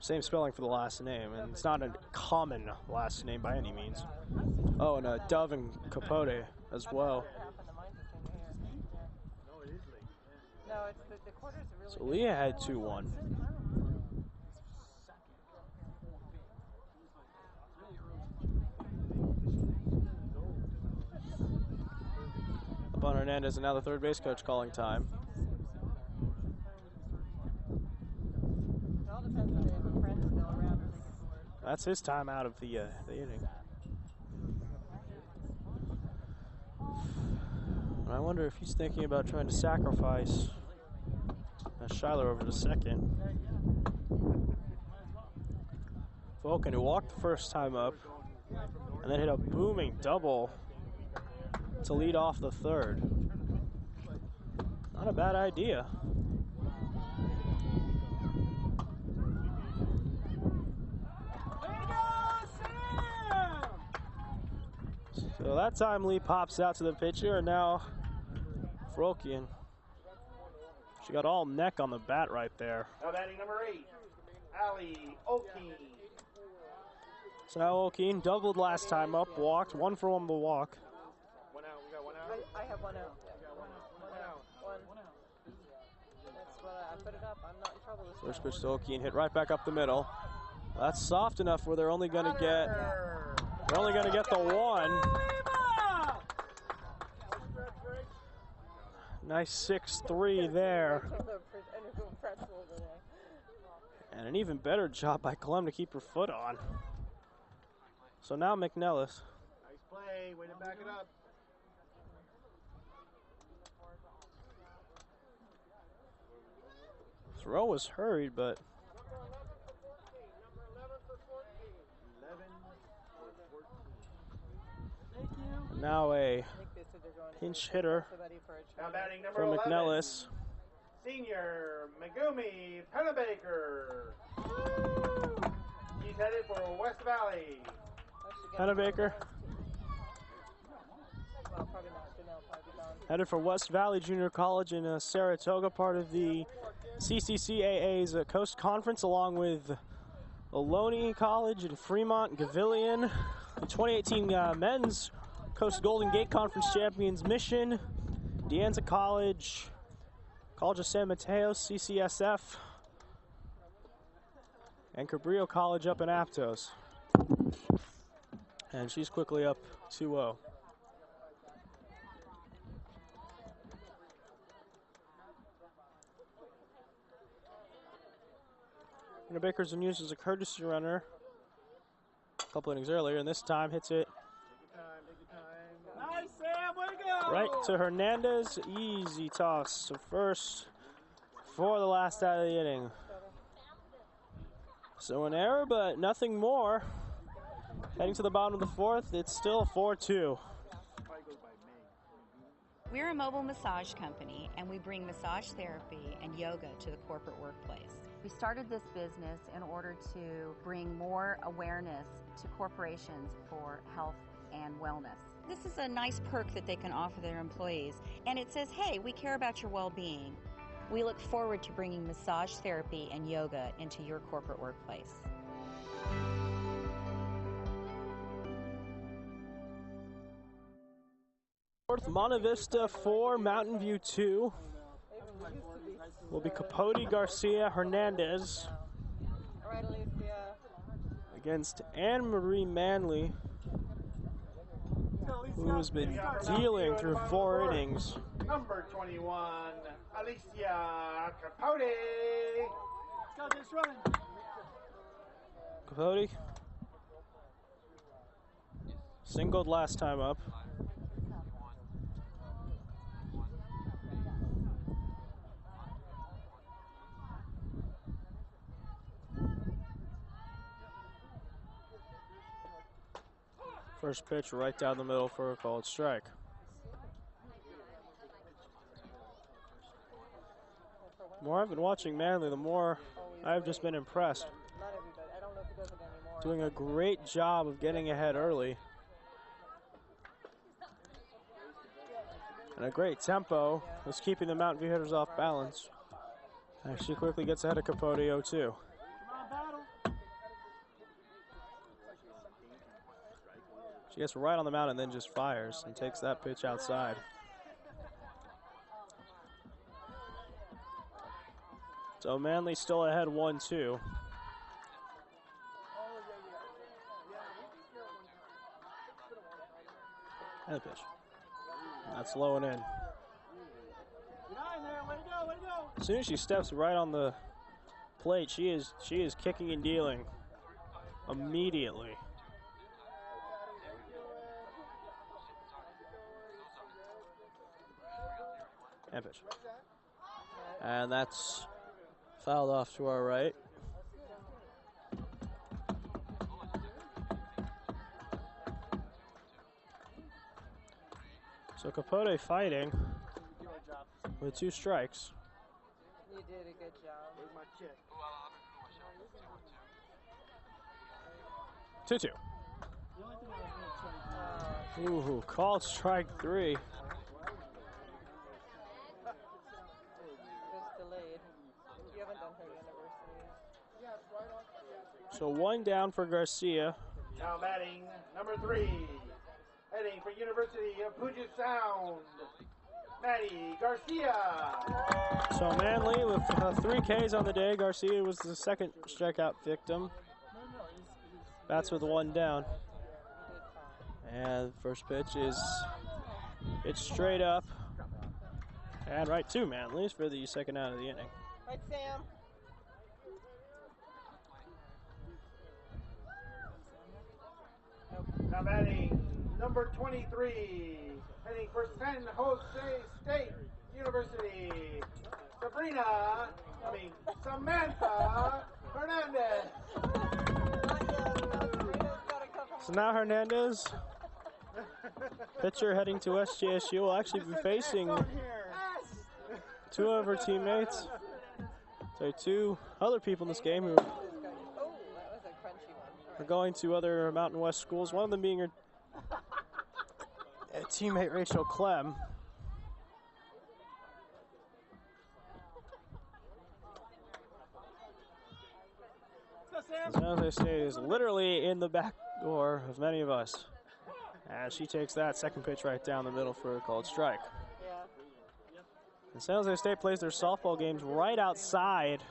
S1: Same spelling for the last name, and it's not a common last name by any means. Oh, and Dove and Capote as well. So Leah had 2-1. Up on Hernandez, and now the third base coach calling time. That's his time out of the inning. I wonder if he's thinking about trying to sacrifice Schuyler over to second. Vulcan, who walked the first time up, and then hit a booming double to lead off the third. Not a bad idea. So that time Lee pops out to the pitcher, and now Frokian. She got all neck on the bat right there.
S2: Now batting number 8, Allie O'Keen.
S1: So now O'Keen doubled last time up, walked, 1 for 1 to walk.
S2: 1 out, we got 1 out.
S3: I have 1 out. One. That's what I put it up. I'm not in trouble this time.
S1: First pitch to O'Keen, hit right back up the middle. That's soft enough where they're only going to get the 1. Nice 6-3 there. And an even better job by Clem to keep her foot on. So now McNellis.
S2: Nice play, way to back it up.
S1: Throw was hurried, but now a pinch hitter for McNellis.
S2: Senior Megumi Pennebaker. He's headed for West Valley.
S1: Pennebaker headed for West Valley Junior College in Saratoga, part of the CCCAA's Coast Conference, along with Ohlone College in Fremont, Gavillion. The 2018 men's Coast Golden Gate Conference champions Mission, De Anza College, College of San Mateo, CCSF, and Cabrillo College up in Aptos. And she's quickly up 2-0. Baker's been used as a courtesy runner a couple innings earlier, and this time hits it
S2: Nice, Sam, way to go.
S1: right to Hernandez. Easy toss to first for the last out of the inning. So an error, but nothing more. Heading to the bottom of the fourth, it's still 4-2.
S7: We're a mobile massage company, and we bring massage therapy and yoga to the corporate workplace. We started this business in order to bring more awareness to corporations for health and wellness. This is a nice perk that they can offer their employees, and it says, hey, we care about your well-being. We look forward to bringing massage therapy and yoga into your corporate workplace.
S1: Fourth, Monta Vista 4, Mountain View 2. Will be Capote, Garcia, Hernandez against Anne Marie Manley, who has been dealing through 4 innings.
S2: Number 21, Alicia Capote.
S6: Let's go, just running.
S1: Capote singled last time up. First pitch right down the middle for a called strike. The more I've been watching Manley, the more I've just been impressed. Doing a great job of getting ahead early. And a great tempo is keeping the Mountain View hitters off balance. Actually quickly gets ahead of Capote 0-2. She gets right on the mound and then just fires and takes that pitch outside. So Manley still ahead 1-2. And the pitch. That's low and in. As soon as she steps right on the plate, she is kicking and dealing immediately. And pitch. And that's fouled off to our right. So Capote fighting with 2 strikes.
S3: You did a good job.
S1: 2-2. Ooh, called strike 3. So 1 down for Garcia.
S2: Now batting number 3, heading for University of Puget Sound, Maddie Garcia.
S1: So Manley with 3 Ks on the day. Garcia was the second strikeout victim. Bats with 1 down. And first pitch is straight up. And right to Manley for the second out of the inning.
S3: Right, Sam.
S2: Now batting number 23, heading for San Jose State University, Samantha Hernandez.
S1: So now Hernandez, pitcher heading to SJSU, will actually be facing 2 of her teammates. So 2 other people in this game who are going to other Mountain West schools, one of them being her teammate Rachel Clem. San Jose State is literally in the back door of many of us. As she takes that second pitch right down the middle for a called strike. And San Jose State plays their softball games right outside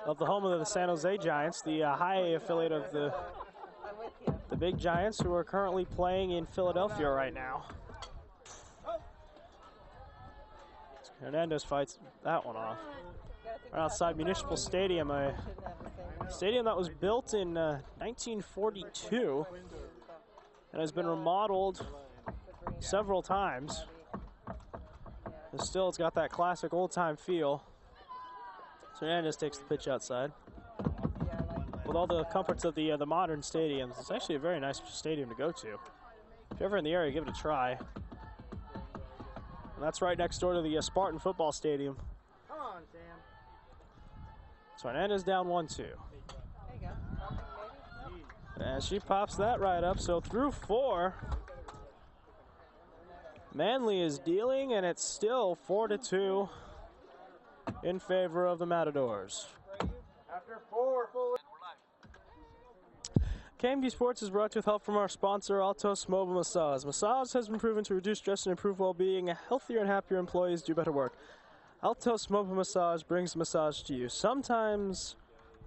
S1: of the home of the San Jose Giants, the high A affiliate of the Big Giants, who are currently playing in Philadelphia right now. Hernandez fights that one off. Right outside Municipal Stadium, a stadium that was built in 1942 and has been remodeled several times. And still, it's got that classic old-time feel. Hernandez takes the pitch outside.
S3: Yeah, I like
S1: With all the comforts of the modern stadiums, it's actually a very nice stadium to go to. If you're ever in the area, give it a try. And that's right next door to the Spartan football stadium.
S2: Come on, Sam.
S1: So Hernandez down 1-2.
S3: There you go. Maybe?
S1: And she pops that right up. So through 4. Manly is dealing, and it's still 4-2 in favor of the Matadors.
S2: After 4 full.
S1: KMVT Sports is brought to you with help from our sponsor, Altos Mobile Massage. Massage has been proven to reduce stress and improve well-being. Healthier and happier employees do better work. Altos Mobile Massage brings massage to you. Sometimes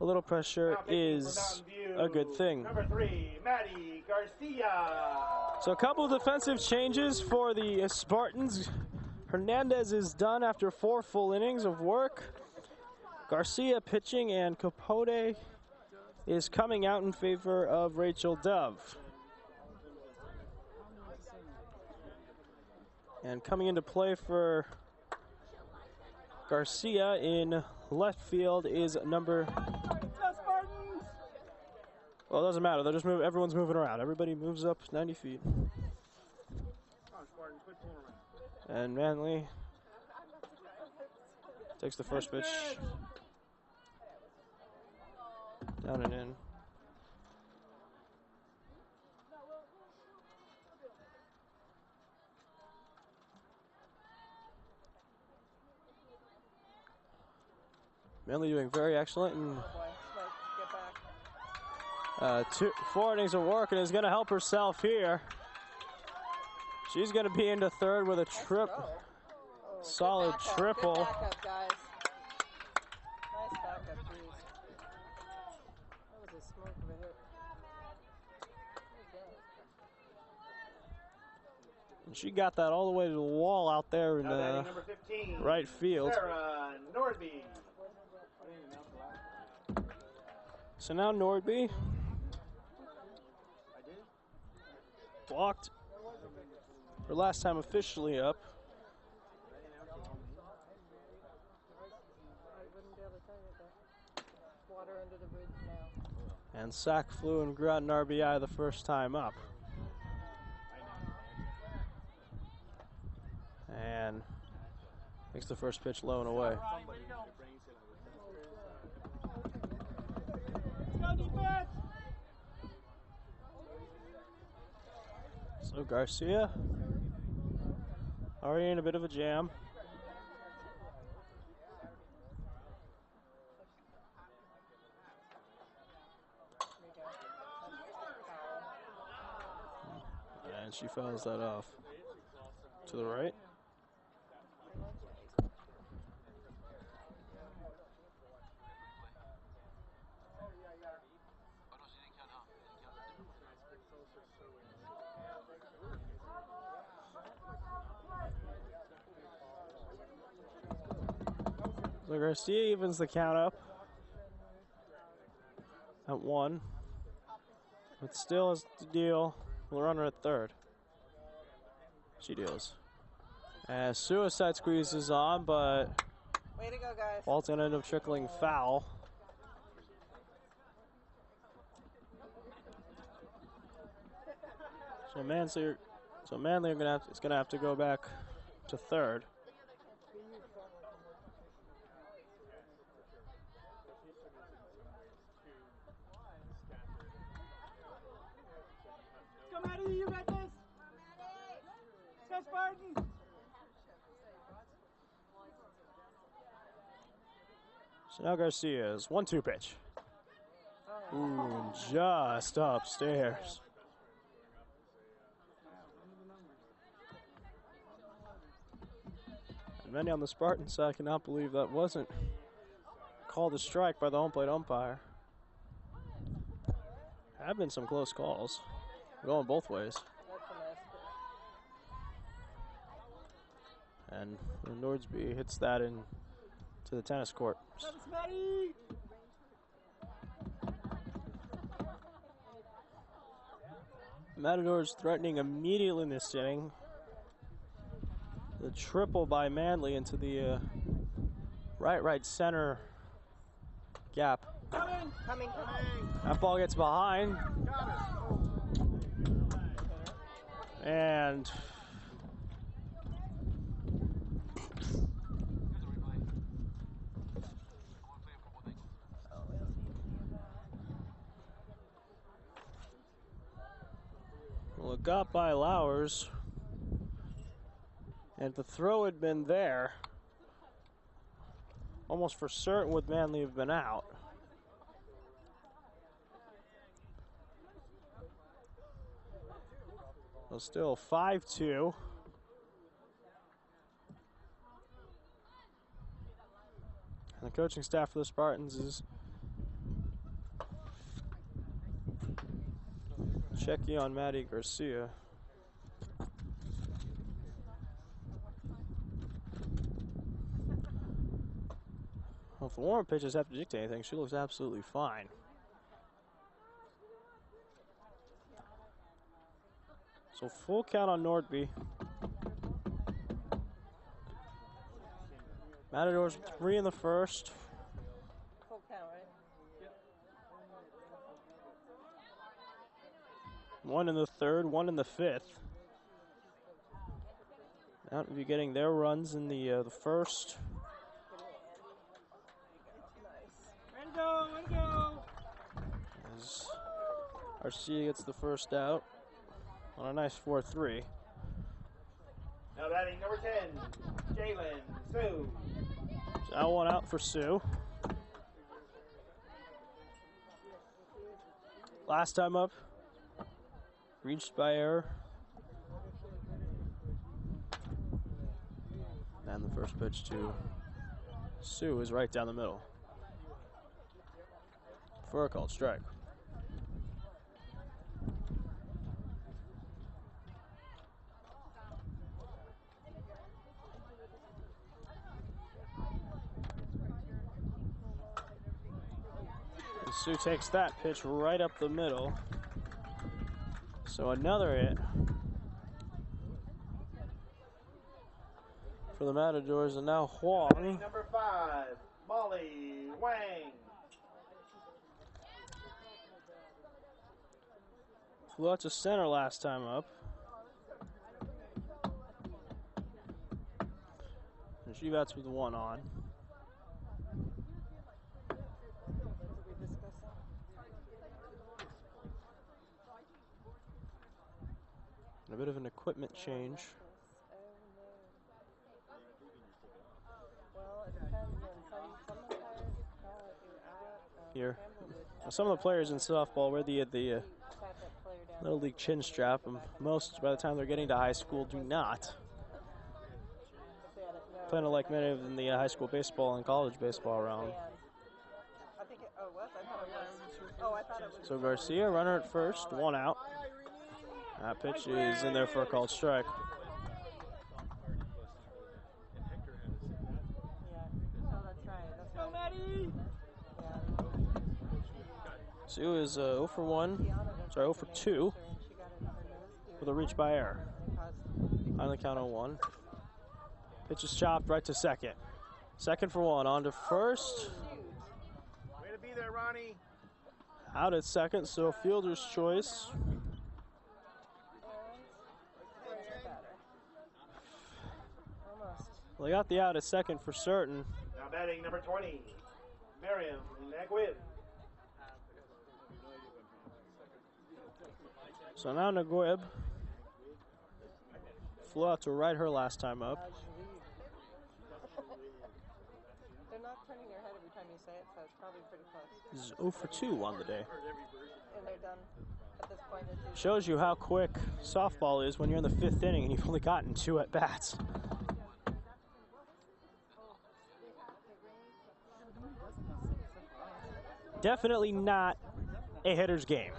S1: a little pressure is a good thing.
S2: Number 3, Maddie Garcia.
S1: So a couple of defensive changes for the Spartans. Hernandez is done after 4 full innings of work. Garcia pitching, and Capote is coming out in favor of Rachel Dove. And coming into play for Garcia in left field is number... Well, it doesn't matter. They'll just move. Everyone's moving around. Everybody moves up 90 feet. And Manly takes the first pitch. Down and in. Manly doing very excellent. And 4 innings of work, and is going to help herself here. She's going to be into third with a solid triple.
S3: Good backup, guys. Nice backup, geez. That was a smoke of a hit.
S1: And she got that all the way to the wall out there in
S2: Number 15,
S1: right field.
S2: Sarah Nordby.
S1: So now Nordby walked her last time officially up.
S3: Water under the bridge now.
S1: And sack flew and got an RBI the first time up. And makes the first pitch low and away. So Garcia already in a bit of a jam. And she fouls that off to the right. So Garcia evens the count up at 1, but still has to deal with a runner at third. She deals. As suicide squeeze is on, but
S3: way to go, guys.
S1: ball's gonna end up trickling foul. So Manly is gonna have to go back to third.
S6: You got this. Let's go, Spartans.
S1: So now Garcia's 1-2 pitch. Ooh, just upstairs. And many on the Spartan side cannot believe that wasn't called a strike by the home plate umpire. Have been some close calls. Going both ways. And Nordsby hits that in to the tennis court. Matadors threatening immediately in this inning. The triple by Manly into the right center gap.
S3: Coming.
S1: That ball gets behind. And well, it got by Lowers. And if the throw had been there, almost for certain would Manley have been out. Well, still 5-2. And the coaching staff for the Spartans is checking on Maddie Garcia. Well, if the warm pitches have to dictate anything, she looks absolutely fine. So full count on Nordby. Matadors 3 in the first.
S3: Full count, right?
S1: 1 in the third, 1 in the fifth. Out will be getting their runs in the first.
S6: Way to go!
S1: As Garcia gets the first out on a nice 4-3.
S2: Now batting number 10, Jalen Sue.
S1: So now one out for Sue. Last time up, reached by error. And the first pitch to Sue is right down the middle for a called strike. And Sue takes that pitch right up the middle. So another hit for the Matadors, and now Huang.
S2: Batting number 5, Molly Wang.
S1: Flew out to center last time up. And she bats with 1 on. And a bit of an equipment change.
S3: Well, it depends on some of the players call it you're out.
S1: Here. Some of the players in softball wear the Little League chin strap, and most, by the time they're getting to high school, do not. Kind of like many of in the high school baseball and college baseball realm. So Garcia, runner at first, 1 out. That pitch is in there for a called strike. Sue is 0 for 1, sorry, 0 for 2 with a reach by error. On the count of 1. Pitch is chopped right to second. Second for 1, on to first.
S2: Way to be there, Ronnie.
S1: Out at second, so fielder's choice. Well, they got the out at second for certain.
S2: Now batting number 20, Miriam Naguib.
S1: So now Naguib flew out to right her last time up.
S3: They're not turning their head every time you say it, so it's probably pretty close.
S1: This is 0 for 2 on the day.
S3: And they're done at this point.
S1: Shows you how quick softball is when you're in the 5th inning and you've only gotten 2 at bats. Definitely not a hitter's game.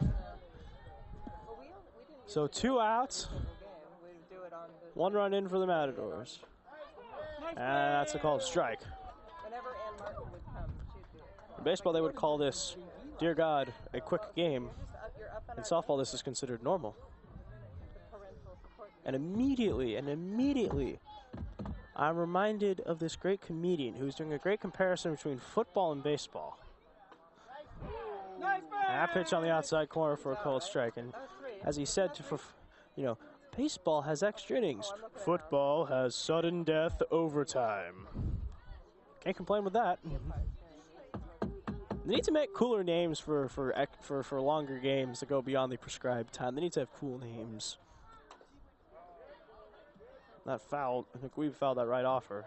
S1: So 2 outs, 1 run in for the Matadors. And that's a called strike. In baseball, they would call this, dear God, a quick game. In softball, this is considered normal. And immediately, I'm reminded of this great comedian who's doing a great comparison between football and baseball. That pitch on the outside corner for a cold strike. And as he said, baseball has extra innings. Football has sudden death overtime. Can't complain with that. They need to make cooler names for longer games that go beyond the prescribed time. They need to have cool names. That foul, I think we fouled that right off her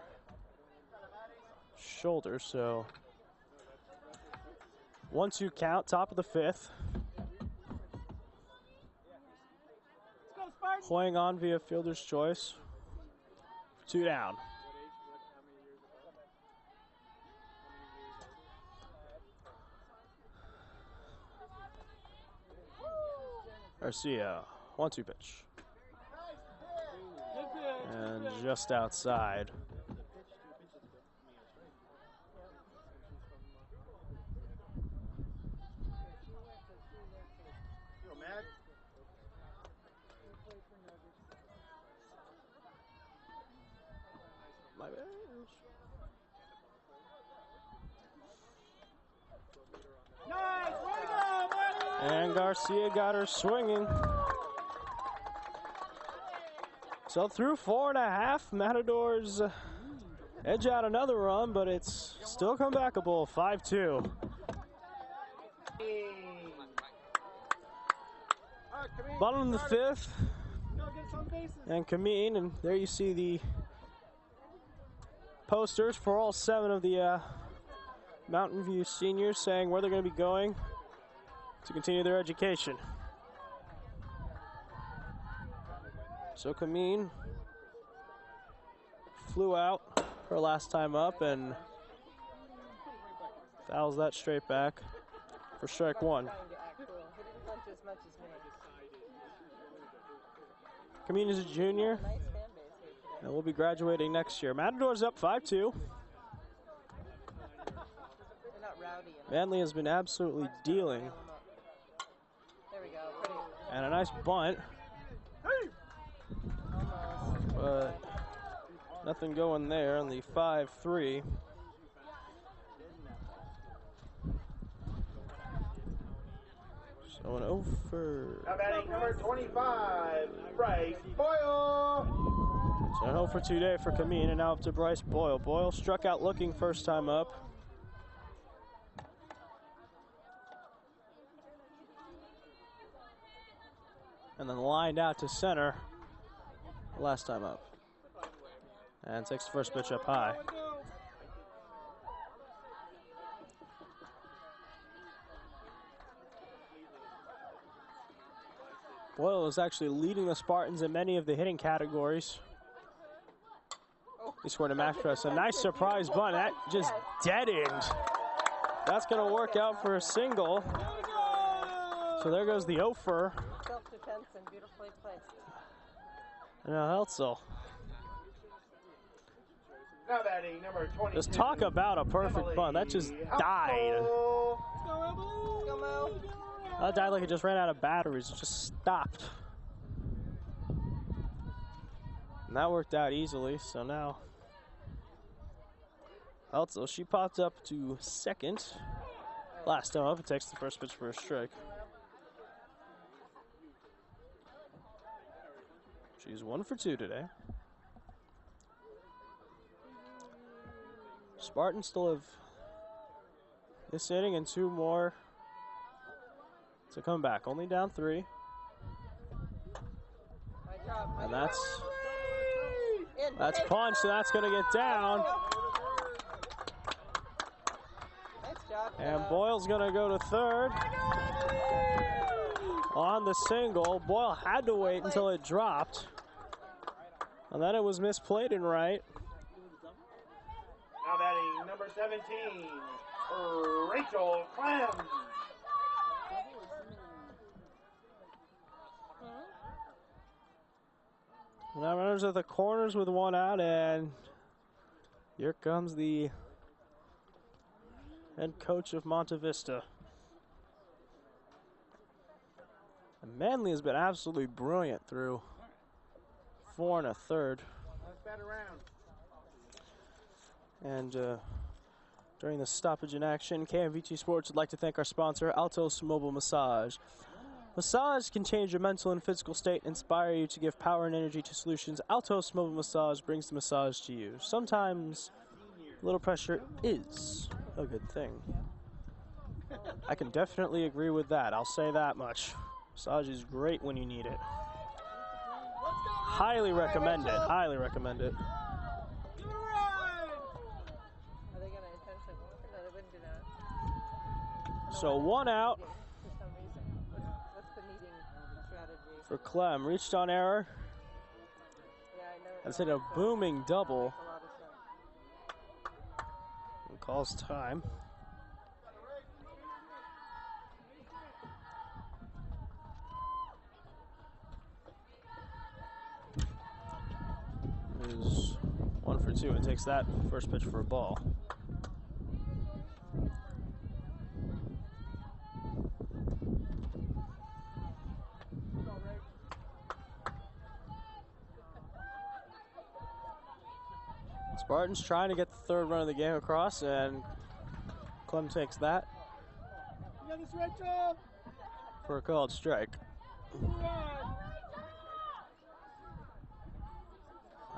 S1: shoulder, so 1-2 count, top of the 5th. Playing on via fielder's choice. 2 down. Garcia, 1-2 pitch. And just outside. My bad. And Garcia got her swinging. So through 4.5, Matadors edge out another run, but it's still comebackable, 5-2. Bottom of the 5th, and Kameen, and there you see the posters for all 7 of the Mountain View seniors saying where they're going to be going to continue their education. So Kameen flew out her last time up and fouls that straight back for strike 1. Kameen is a junior and will be graduating next year. Matadors up 5-2. Manley has been absolutely dealing.
S3: There we go.
S1: And a nice bunt. But nothing going there on the 5-3. So an 0 for...
S2: Now batting number 25, Bryce Boyle.
S1: So an 0 for 2 day for Kameen, and now up to Bryce Boyle. Boyle struck out looking first time up. And then lined out to center last time up. And takes the first pitch up high. Boyle is actually leading the Spartans in many of the hitting categories. He scored a match press. A nice surprise bunt. That just dead end. That's going to work out for a single. So there goes the 0 for.
S3: Self-defense and beautifully placed.
S1: And now Heltzel.
S2: Now batting number 22.
S1: Just talk about a perfect bunt. That just died. That died like it just ran out of batteries. It just stopped. And that worked out easily, so now Heltzel, she popped up to second. Last time up, it takes the first pitch for a strike. She's 1 for 2 today. Spartans still have this inning and 2 more to come back. Only down 3. And that's punch, so that's going to get down. And Boyle's going to go to third on the single. Boyle had to wait until it dropped. And then it was misplayed and right.
S2: Now batting number 17, Rachel Clem.
S1: Now runners at the corners with 1 out, and here comes the head coach of Monta Vista. And Manley has been absolutely brilliant through 4 1/3. And During the stoppage in action, KMVT Sports would like to thank our sponsor, Altos Mobile Massage. Massage can change your mental and physical state and inspire you to give power and energy to solutions. Altos Mobile Massage brings the massage to you. Sometimes a little pressure is a good thing. I can definitely agree with that. I'll say that much. Massage is great when you need it. Highly recommend it. Highly recommend it.
S3: Are they going to intentionally walk? No, they wouldn't do that.
S1: So 1 out
S3: For some reason. What's the meeting strategy?
S1: for Clem. Reached on error.
S3: Yeah, I know.
S1: That's hit a booming double.
S3: Makes a lot of sense.
S1: And calls time. Is 1 for 2 and takes that first pitch for a ball. Spartans trying to get the third run of the game across, and Clem takes that for a called strike.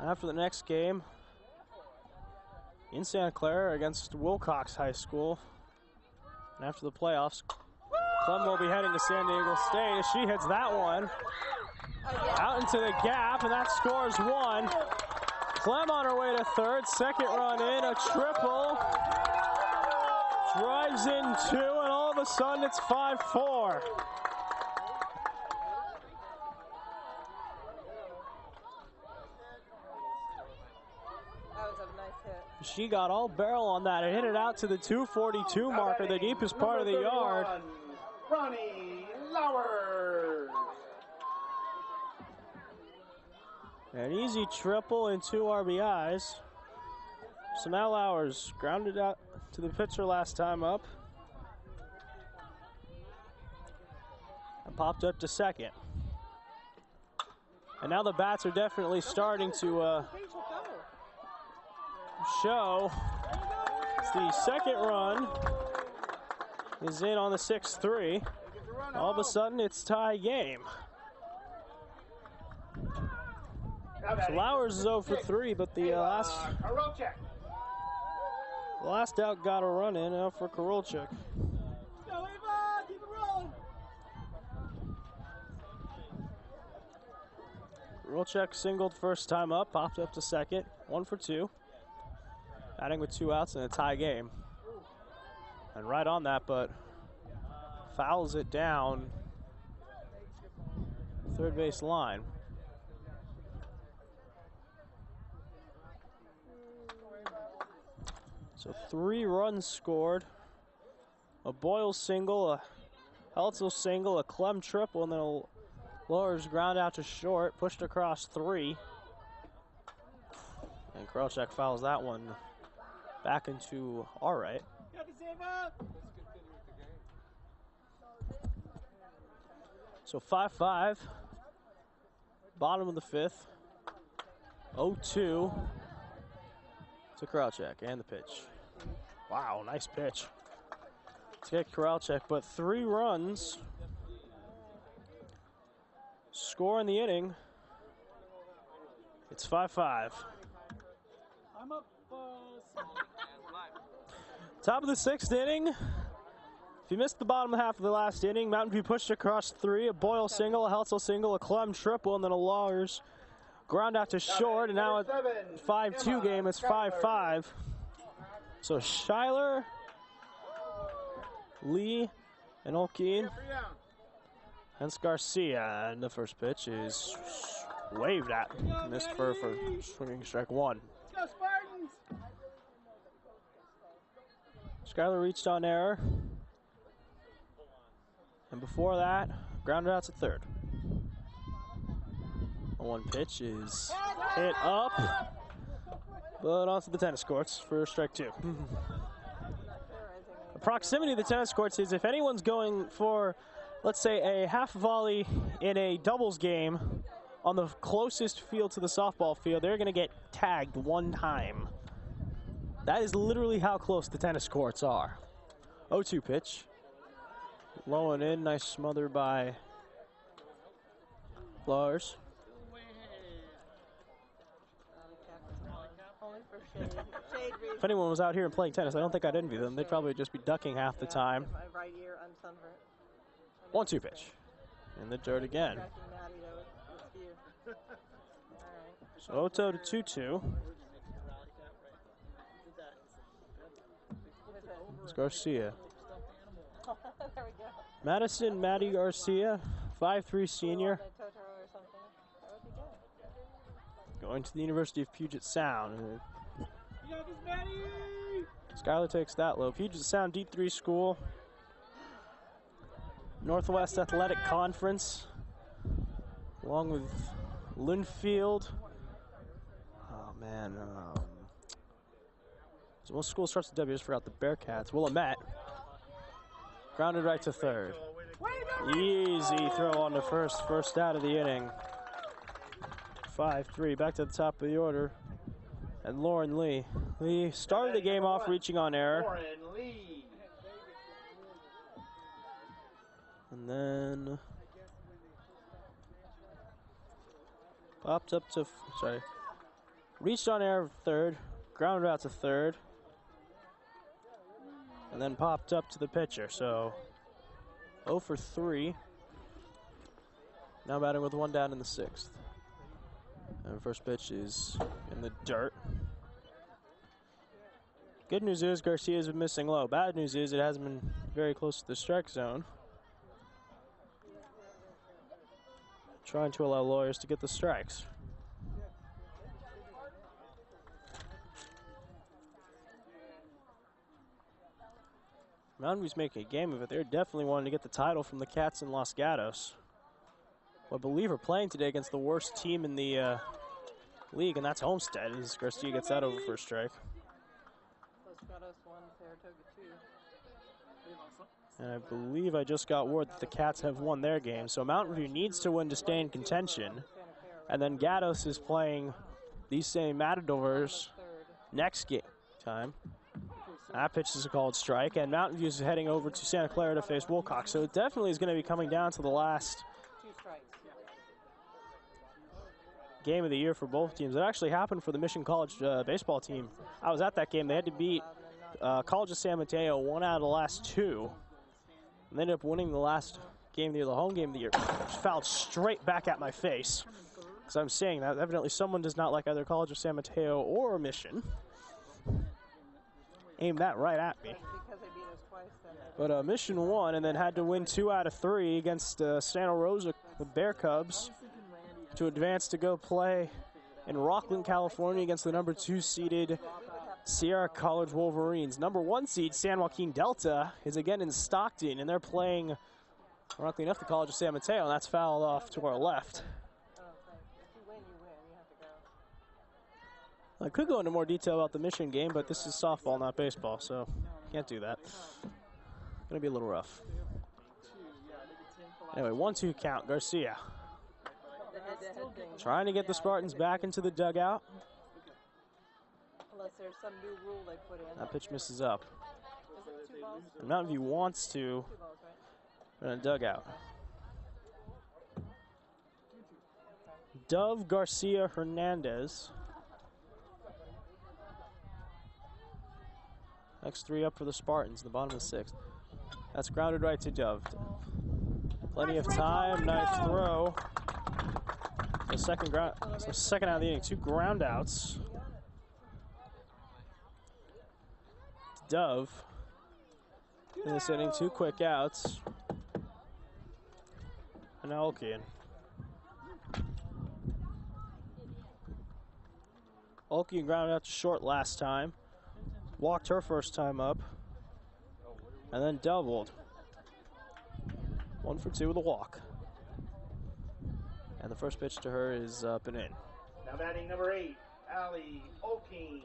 S1: After the next game, in Santa Clara against Wilcox High School, and after the playoffs, Clem will be heading to San Diego State as she hits that one out into the gap, and that scores 1. Clem on her way to third, second run in, a triple, drives in 2, and all of a sudden it's 5-4. She got all barrel on that and hit it out to the 242 marker, the deepest part of the yard.
S2: Ronnie Lauer.
S1: An easy triple and 2 RBIs. So now Lauers grounded out to the pitcher last time up. And popped up to second. And now the bats are definitely starting to show. It's the second run is in on the 6-3. All of a sudden it's tie game. So Lauers is 0 for 3, but the last out got a run in for Karolchuk. Karolchuk singled first time up, popped up to second, 1 for 2. Batting with 2 outs in a tie game. And right on that, but fouls it down third base line. So 3 runs scored. A Boyle single, a Heltzel single, a Clem triple, and then a Lowers ground out to short, pushed across 3. And Karolchuk fouls that one back into all right. So 5-5, bottom of the 5th, 0-2 to Karolchuk, and the pitch. Wow, nice pitch to get Karolchuk, but 3 runs score in the inning. It's 5-5.
S6: I'm up.
S1: Top of the 6th inning. If you missed the bottom half of the last inning, Mountain View pushed across 3, a Boyle single, a Heltzel single, a Clem triple, and then a Lawers ground out to short, and now a 5-2 game, it's 5-5. So Schuyler, Lee, and Olkeen, hence Garcia, and the first pitch is waved at. Missed for swinging strike 1.
S6: Let's go, Spartans!
S1: Schuyler reached on error. And before that, grounded out to third. The 1 pitch is hit up, but onto the tennis courts for strike 2. The proximity of the tennis courts is if anyone's going for, let's say, a half volley in a doubles game on the closest field to the softball field, they're going to get tagged 1 time. That is literally how close the tennis courts are. 0-2 pitch. Low and in, nice smother by Lars. If anyone was out here and playing tennis, I don't think I'd envy them. They'd probably just be ducking half the time. 1-2 pitch. In the dirt again. So 0-2 to 2-2. It's Garcia.
S3: There we go.
S1: Madison Maddie Garcia, 5'3" senior. Going to the University of Puget Sound. Skylar takes that low. Puget Sound D3 school. Northwest Athletic Conference. Along with Linfield. Oh man. So most school starts with W, just forgot the Bearcats. Willamette. Grounded right to third. Easy throw on to first out of the inning. 5-3, back to the top of the order. And Lauren Lee. Lee started the game off reaching on error.
S2: Lauren Lee.
S1: And then popped up to, reached on error third, grounded out to third. And then popped up to the pitcher, so 0 for 3. Now batting with 1 down in the 6th. And first pitch is in the dirt. Good news is Garcia's been missing low. Bad news is it hasn't been very close to the strike zone. Trying to allow Lawyers to get the strikes. Mountain View's making a game of it. They're definitely wanting to get the title from the Cats in Los Gatos, who I believe are playing today against the worst team in the league, and that's Homestead, as Garcia gets that over for a strike. And I believe I just got word that the Cats have won their game, so Mountain View needs to win to stay in contention. And then Gatos is playing these same Matadors next game time. That pitch is a called strike, and Mountain View is heading over to Santa Clara to face Wilcox. So it definitely is going to be coming down to the last game of the year for both teams. It actually happened for the Mission College baseball team. I was at that game. They had to beat College of San Mateo 1 out of the last 2. And they ended up winning the last game of the year, the home game of the year. Fouled straight back at my face. Because I'm saying that evidently someone does not like either College of San Mateo or Mission. Aimed that right at me. But Mission won and then had to win 2 out of 3 against Santa Rosa, the Bear Cubs, to advance to go play in Rockland, California against the number 2 seeded Sierra College Wolverines. Number 1 seed San Joaquin Delta is again in Stockton, and they're playing, ironically enough, the College of San Mateo, and that's fouled off to our left. I could go into more detail about the Mission game, but this is softball, not baseball, so can't do that. Gonna be a little rough. Anyway, 1-2 count, Garcia. Trying to get the Spartans back into the dugout.
S3: Unless there's some new rule they put in.
S1: That pitch misses up.
S3: Is it 2 balls?
S1: Mountain View wants to
S3: 2 balls, right?
S1: run a dugout. Dove Garcia Hernandez. Next 3 up for the Spartans in the bottom of the 6th. That's grounded right to Dove. Plenty of time, nice throw. The second out of the inning, 2 ground outs. Dove in this inning, 2 quick outs. And now Olkian. Olkian grounded out to short last time. Walked her first time up. And then doubled. 1 for 2 with a walk. And the first pitch to her is up and in.
S2: Now batting number 8, Allie Olkeen.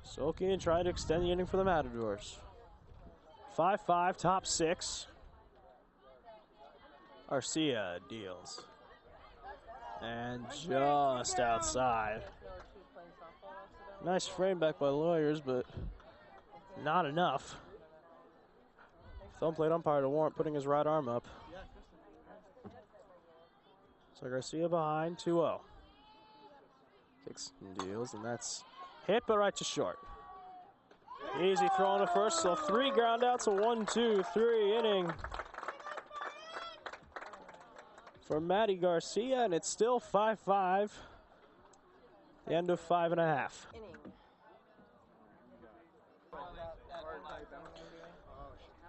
S1: So Olkeen trying to extend the inning for the Matadors. 5-5, top 6. Garcia deals. And just outside. Nice frame back by Lawyers, but not enough. Thumb plate umpire to warrant putting his right arm up. So Garcia behind, 2-0. Takes and deals, and that's hit, but right to short. Easy throw on the first, so 3 ground outs, a 1-2-3 inning for Matty Garcia, and it's still 5-5. The end of 5.5.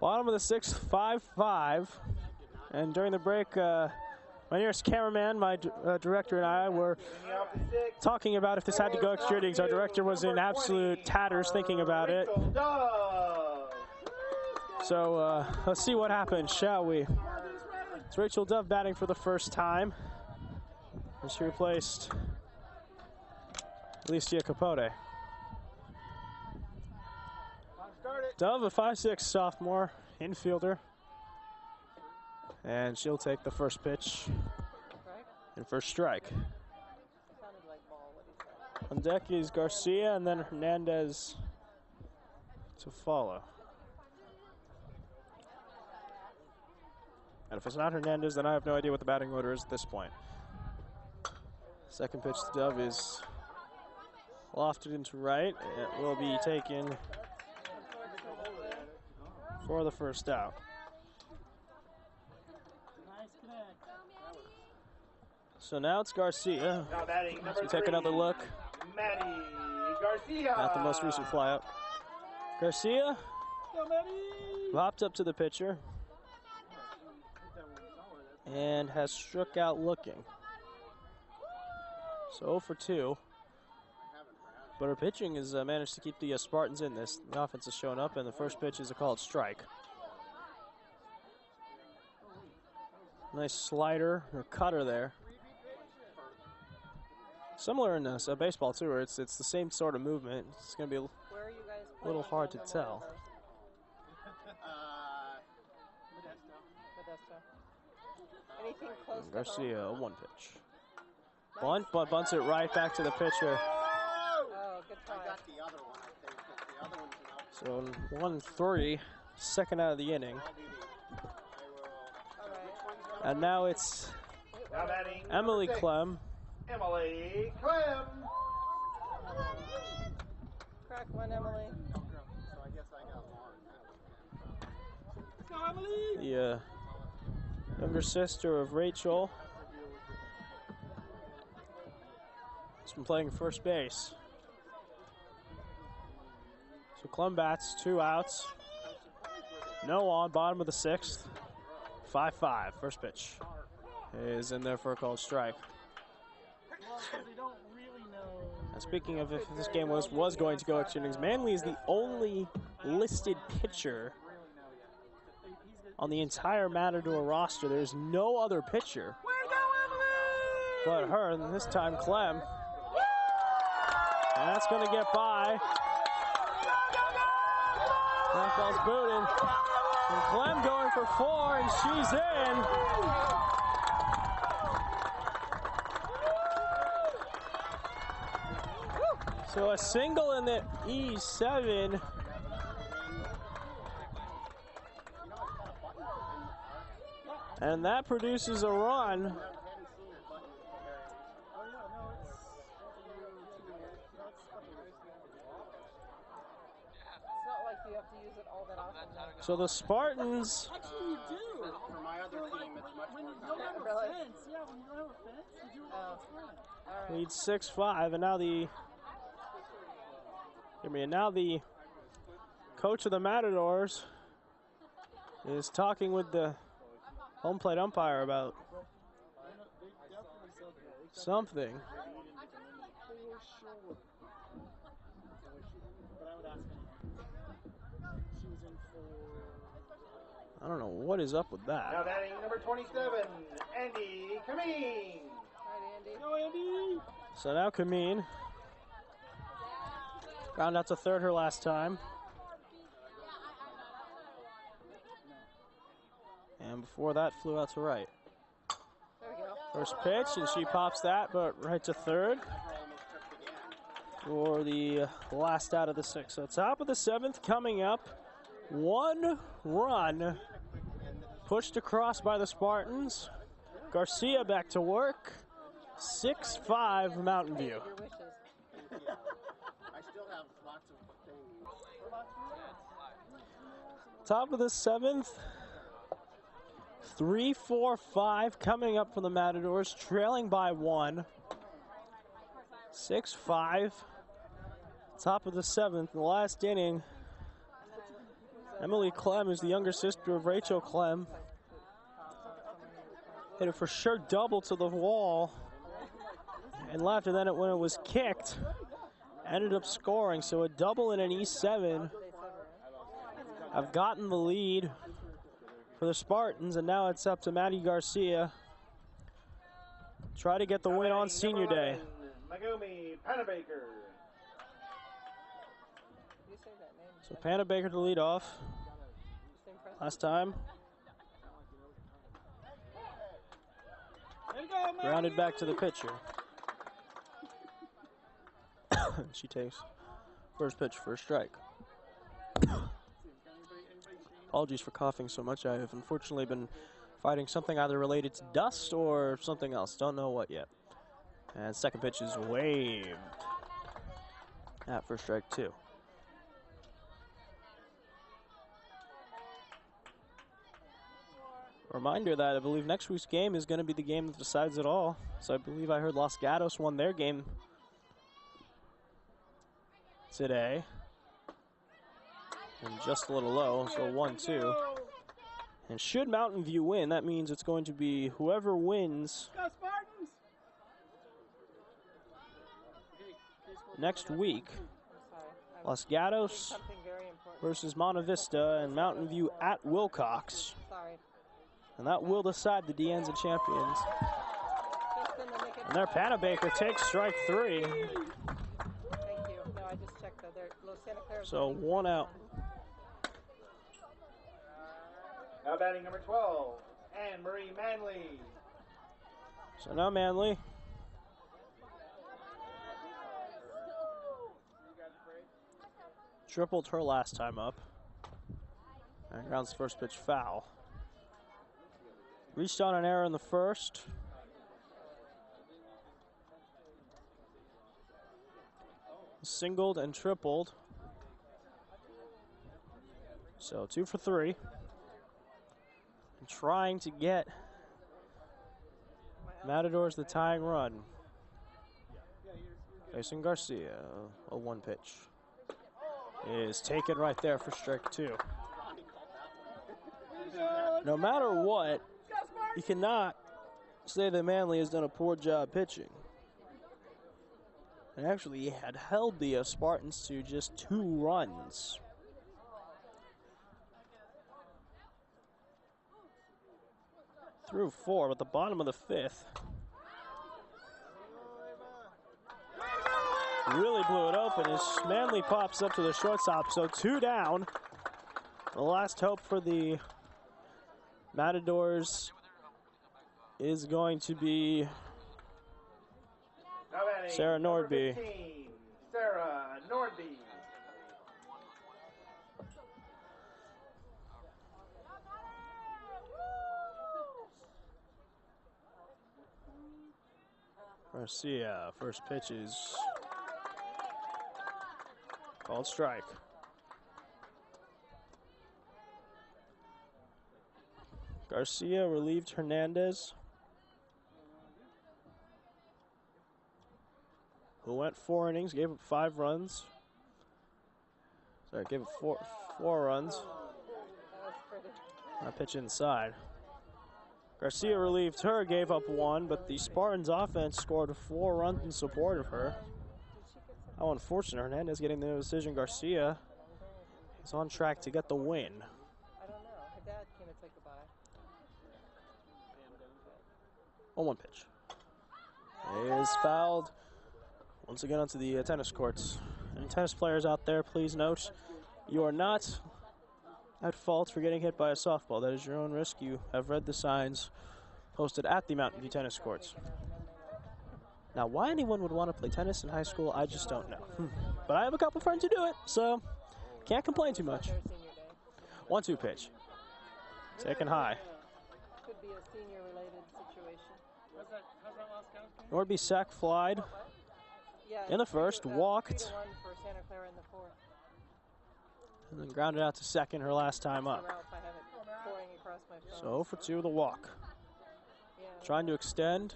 S1: Bottom of the 6th, 5-5. And during the break, my nearest cameraman, my director, and I were talking about if this had to go extra innings. Our director was in absolute tatters thinking about it. So let's see what happens, shall we? It's Rachel Dove batting for the first time. And she replaced Alicia Capote. Dove, a 5'6" sophomore infielder. And she'll take the first pitch and first strike. On deck is Garcia and then Hernandez to follow. And if it's not Hernandez, then I have no idea what the batting order is at this point. Second pitch to Dove is lofted into right. It will be taken for the first out. So now it's Garcia. So we take another look at the most recent flyout. Garcia hopped up to the pitcher and has struck out looking. So 0 for 2. But her pitching has managed to keep the Spartans in this. The offense has shown up, and the first pitch is a called strike. Nice slider or cutter there. Similar in baseball too, where it's the same sort of movement. It's going to be a little hard to tell.
S3: Anything close to
S1: Garcia, 1 pitch. Bunt, but bunts it right back to the pitcher.
S3: Oh, good try.
S4: I got the other one, I think, but the other one's out.
S1: So 1-3, second out of the inning. And now it's Emily Clem.
S2: Emily Clem.
S3: Crack one, Emily.
S4: So I guess I got one.
S1: The younger sister of Rachel. She's been playing first base. So Clem bats, 2 outs. No on, bottom of the 6th. 5-5, first pitch is in there for a called strike. And speaking of if this game was going to go extra innings, Manley is the only listed pitcher on the entire Matador roster. There's no other pitcher but her, and this time Clem. And that's going to get by. That ball's booted. And Clem going for 4, and she's in. So a single in the E7. And that produces a run. So the Spartans
S6: Actually, you do.
S4: For my other team, it's much
S6: When
S4: more
S6: you don't have
S3: Really?
S6: a fence, yeah, when you don't have a fence, you do it all the time.
S1: lead 6-5, and now the coach of the Matadors is talking with the home plate umpire about something. I don't know what is up with
S2: Now
S1: that.
S2: batting number 27, Andy Kameen.
S6: Go, Andy!
S1: So now Kameen ground out to third her last time. And before that, flew out to right.
S3: There we go.
S1: First pitch, and she pops that, but right to third for the last out of the 6th. So top of the 7th coming up. 1 run pushed across by the Spartans. Garcia back to work. 6-5 Mountain View.
S3: Your wishes.
S4: I still have lots of things.
S1: Top of the 7th. 3-4-5 coming up for the Matadors, trailing by 1. 6-5. Top of the 7th, the last inning. Emily Clem is the younger sister of Rachel Clem. Hit it for sure double to the wall and left, and then when it was kicked, ended up scoring. So a double and an E7 have gotten the lead for the Spartans, and now it's up to Maddie Garcia. Try to get the win on Senior Day.
S2: Megumi Panabaker.
S3: You say that name.
S1: So Panabaker to lead off. Last time. Grounded back to the pitcher. She takes first pitch for a strike. Apologies for coughing so much. I have unfortunately been fighting something either related to dust or something else. Don't know what yet. And second pitch is waved. At for strike 2. Reminder that I believe next week's game is going to be the game that decides it all. So I believe I heard Los Gatos won their game today. And just a little low, so 1-2. And should Mountain View win, that means it's going to be whoever wins next week. Los Gatos versus Monta Vista and Mountain View at Wilcox. And that will decide the Deanza champions. And there, Panabaker takes strike 3.
S3: Thank you. No, I just checked though. Los Santa Clara.
S1: So 1 out.
S2: Now batting number 12, Anne-Marie Manley.
S1: So now Manley. Tripled her last time up. And grounds the first pitch foul. Reached on an error in the first. Singled and tripled. So 2 for 3. And trying to get Matadors the tying run. Facing Garcia, a 1 pitch. Is taken right there for strike 2. No matter what, you cannot say that Manley has done a poor job pitching. And actually, he had held the Spartans to just 2 runs. Through 4, but the bottom of the 5th. Really blew it open as Manley pops up to the shortstop. So 2 down. The last hope for the Matadors is going to be Sarah Nordby.
S2: 15, Sarah Nordby.
S1: Garcia, first pitch is called strike. Garcia relieved Hernandez, who went 4 innings, gave up 5 runs. Sorry, gave up four runs. I pitch inside. Garcia relieved her, gave up 1, but the Spartans offense scored 4 runs in support of her. How unfortunate. Hernandez getting the decision. Garcia is on track to get the win.
S3: I don't know. Her dad came to say goodbye.
S1: 1 pitch. It is fouled once again onto the tennis courts. And tennis players out there, please note, you are not at fault for getting hit by a softball. That is your own risk. You have read the signs posted at the Mountain View tennis courts. Now, why anyone would want to play tennis in high school, I just don't know. But I have a couple friends who do it, so can't complain too much. 1-2 pitch. Taken high.
S3: Could be a senior-related situation.
S6: How's that last count?
S1: Nordby sack flied
S3: Yeah,
S1: in the first, walked,
S3: 3-1 for Santa Clara in the fourth.
S1: and then grounded out to second her last time up.
S3: Ralph, I have it pouring across my phone.
S1: So 0 for 2 with a walk.
S3: Yeah.
S1: Trying to extend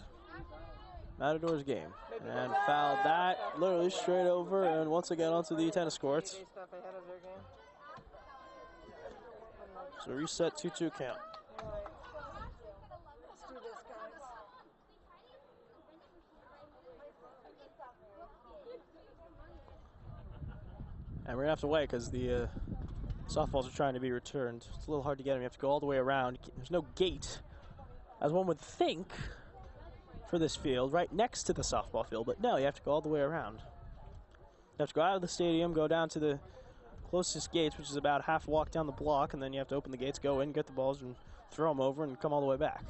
S1: Matadors game. And fouled that literally straight over and once again onto the tennis courts.
S3: They stuff ahead of their game.
S1: So reset 2-2 count.
S3: All right. Let's do this, guys.
S1: And we're going to have to wait because the softballs are trying to be returned. It's a little hard to get them. You have to go all the way around. There's no gate, as one would think, for this field, right next to the softball field. But no, you have to go all the way around. You have to go out of the stadium, go down to the closest gates, which is about half walk down the block, and then you have to open the gates, go in, get the balls, and throw them over, and come all the way back.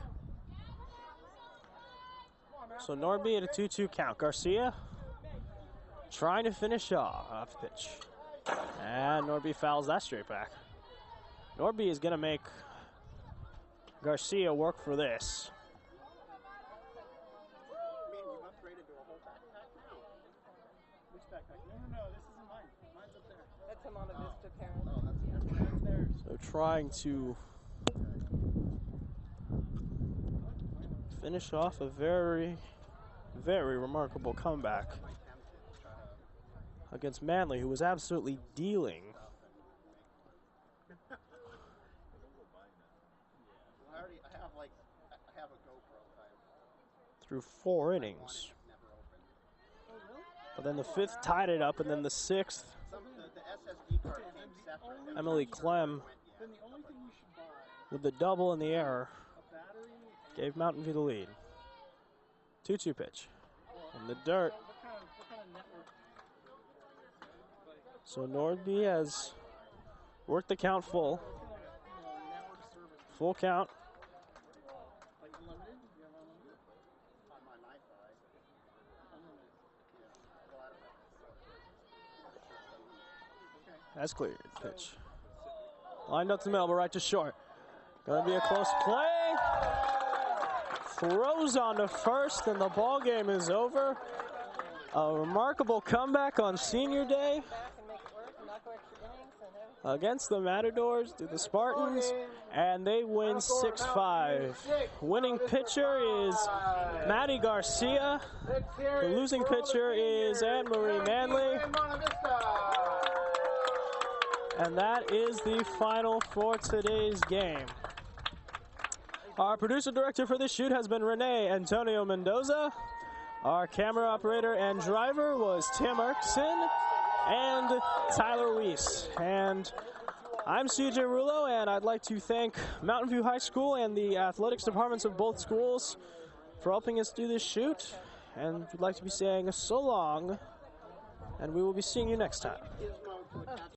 S1: So Nordby at a 2-2 count. Garcia trying to finish off pitch. And Nordby fouls that straight back. Nordby is going to make Garcia work for this.
S4: Man, you've upgraded to a whole backpack now.
S6: Which backpack? No, this isn't mine. Mine's up there.
S3: That's a Monta Vista parent.
S4: Oh, that's
S6: Theirs.
S1: So trying to finish off a very, very remarkable comeback against Manly, who was absolutely dealing.
S4: I have a GoPro.
S1: Through 4 innings.
S4: Never opened.
S1: But then the 5th tied it up, and then the 6th,
S4: The SSD card came separate.
S1: Emily Clem
S6: Then the only thing you should buy,
S1: with the double in the air
S6: a battery.
S1: gave Mountain View the lead. 2-2 pitch. In the dirt.
S6: What kind of network?
S1: So Nordby has worked the count full.
S6: Network service.
S1: Full count.
S6: Like unlimited? You have unlimited?
S4: On my MiFi.
S6: Unlimited.
S4: Yeah. Well, I don't have
S1: That's cleared. Pitch. Lined up to middle, but right to short. Gonna be a close play. Throws on to first, and the ball game is over. A remarkable comeback on senior day
S3: Back and make it work and not go extra innings and everything.
S1: against the Matadors to the Spartans, and they win 6-5. Winning pitcher is Maddie Garcia. The losing pitcher is Anne-Marie Manley. And that is the final for today's game. Our producer director for this shoot has been Renee Antonio Mendoza. Our camera operator and driver was Tim Erkson and Tyler Weiss. And I'm CJ Rulo, and I'd like to thank Mountain View High School and the athletics departments of both schools for helping us do this shoot. And we'd like to be saying so long, and we will be seeing you next time.
S4: Gizmo to attach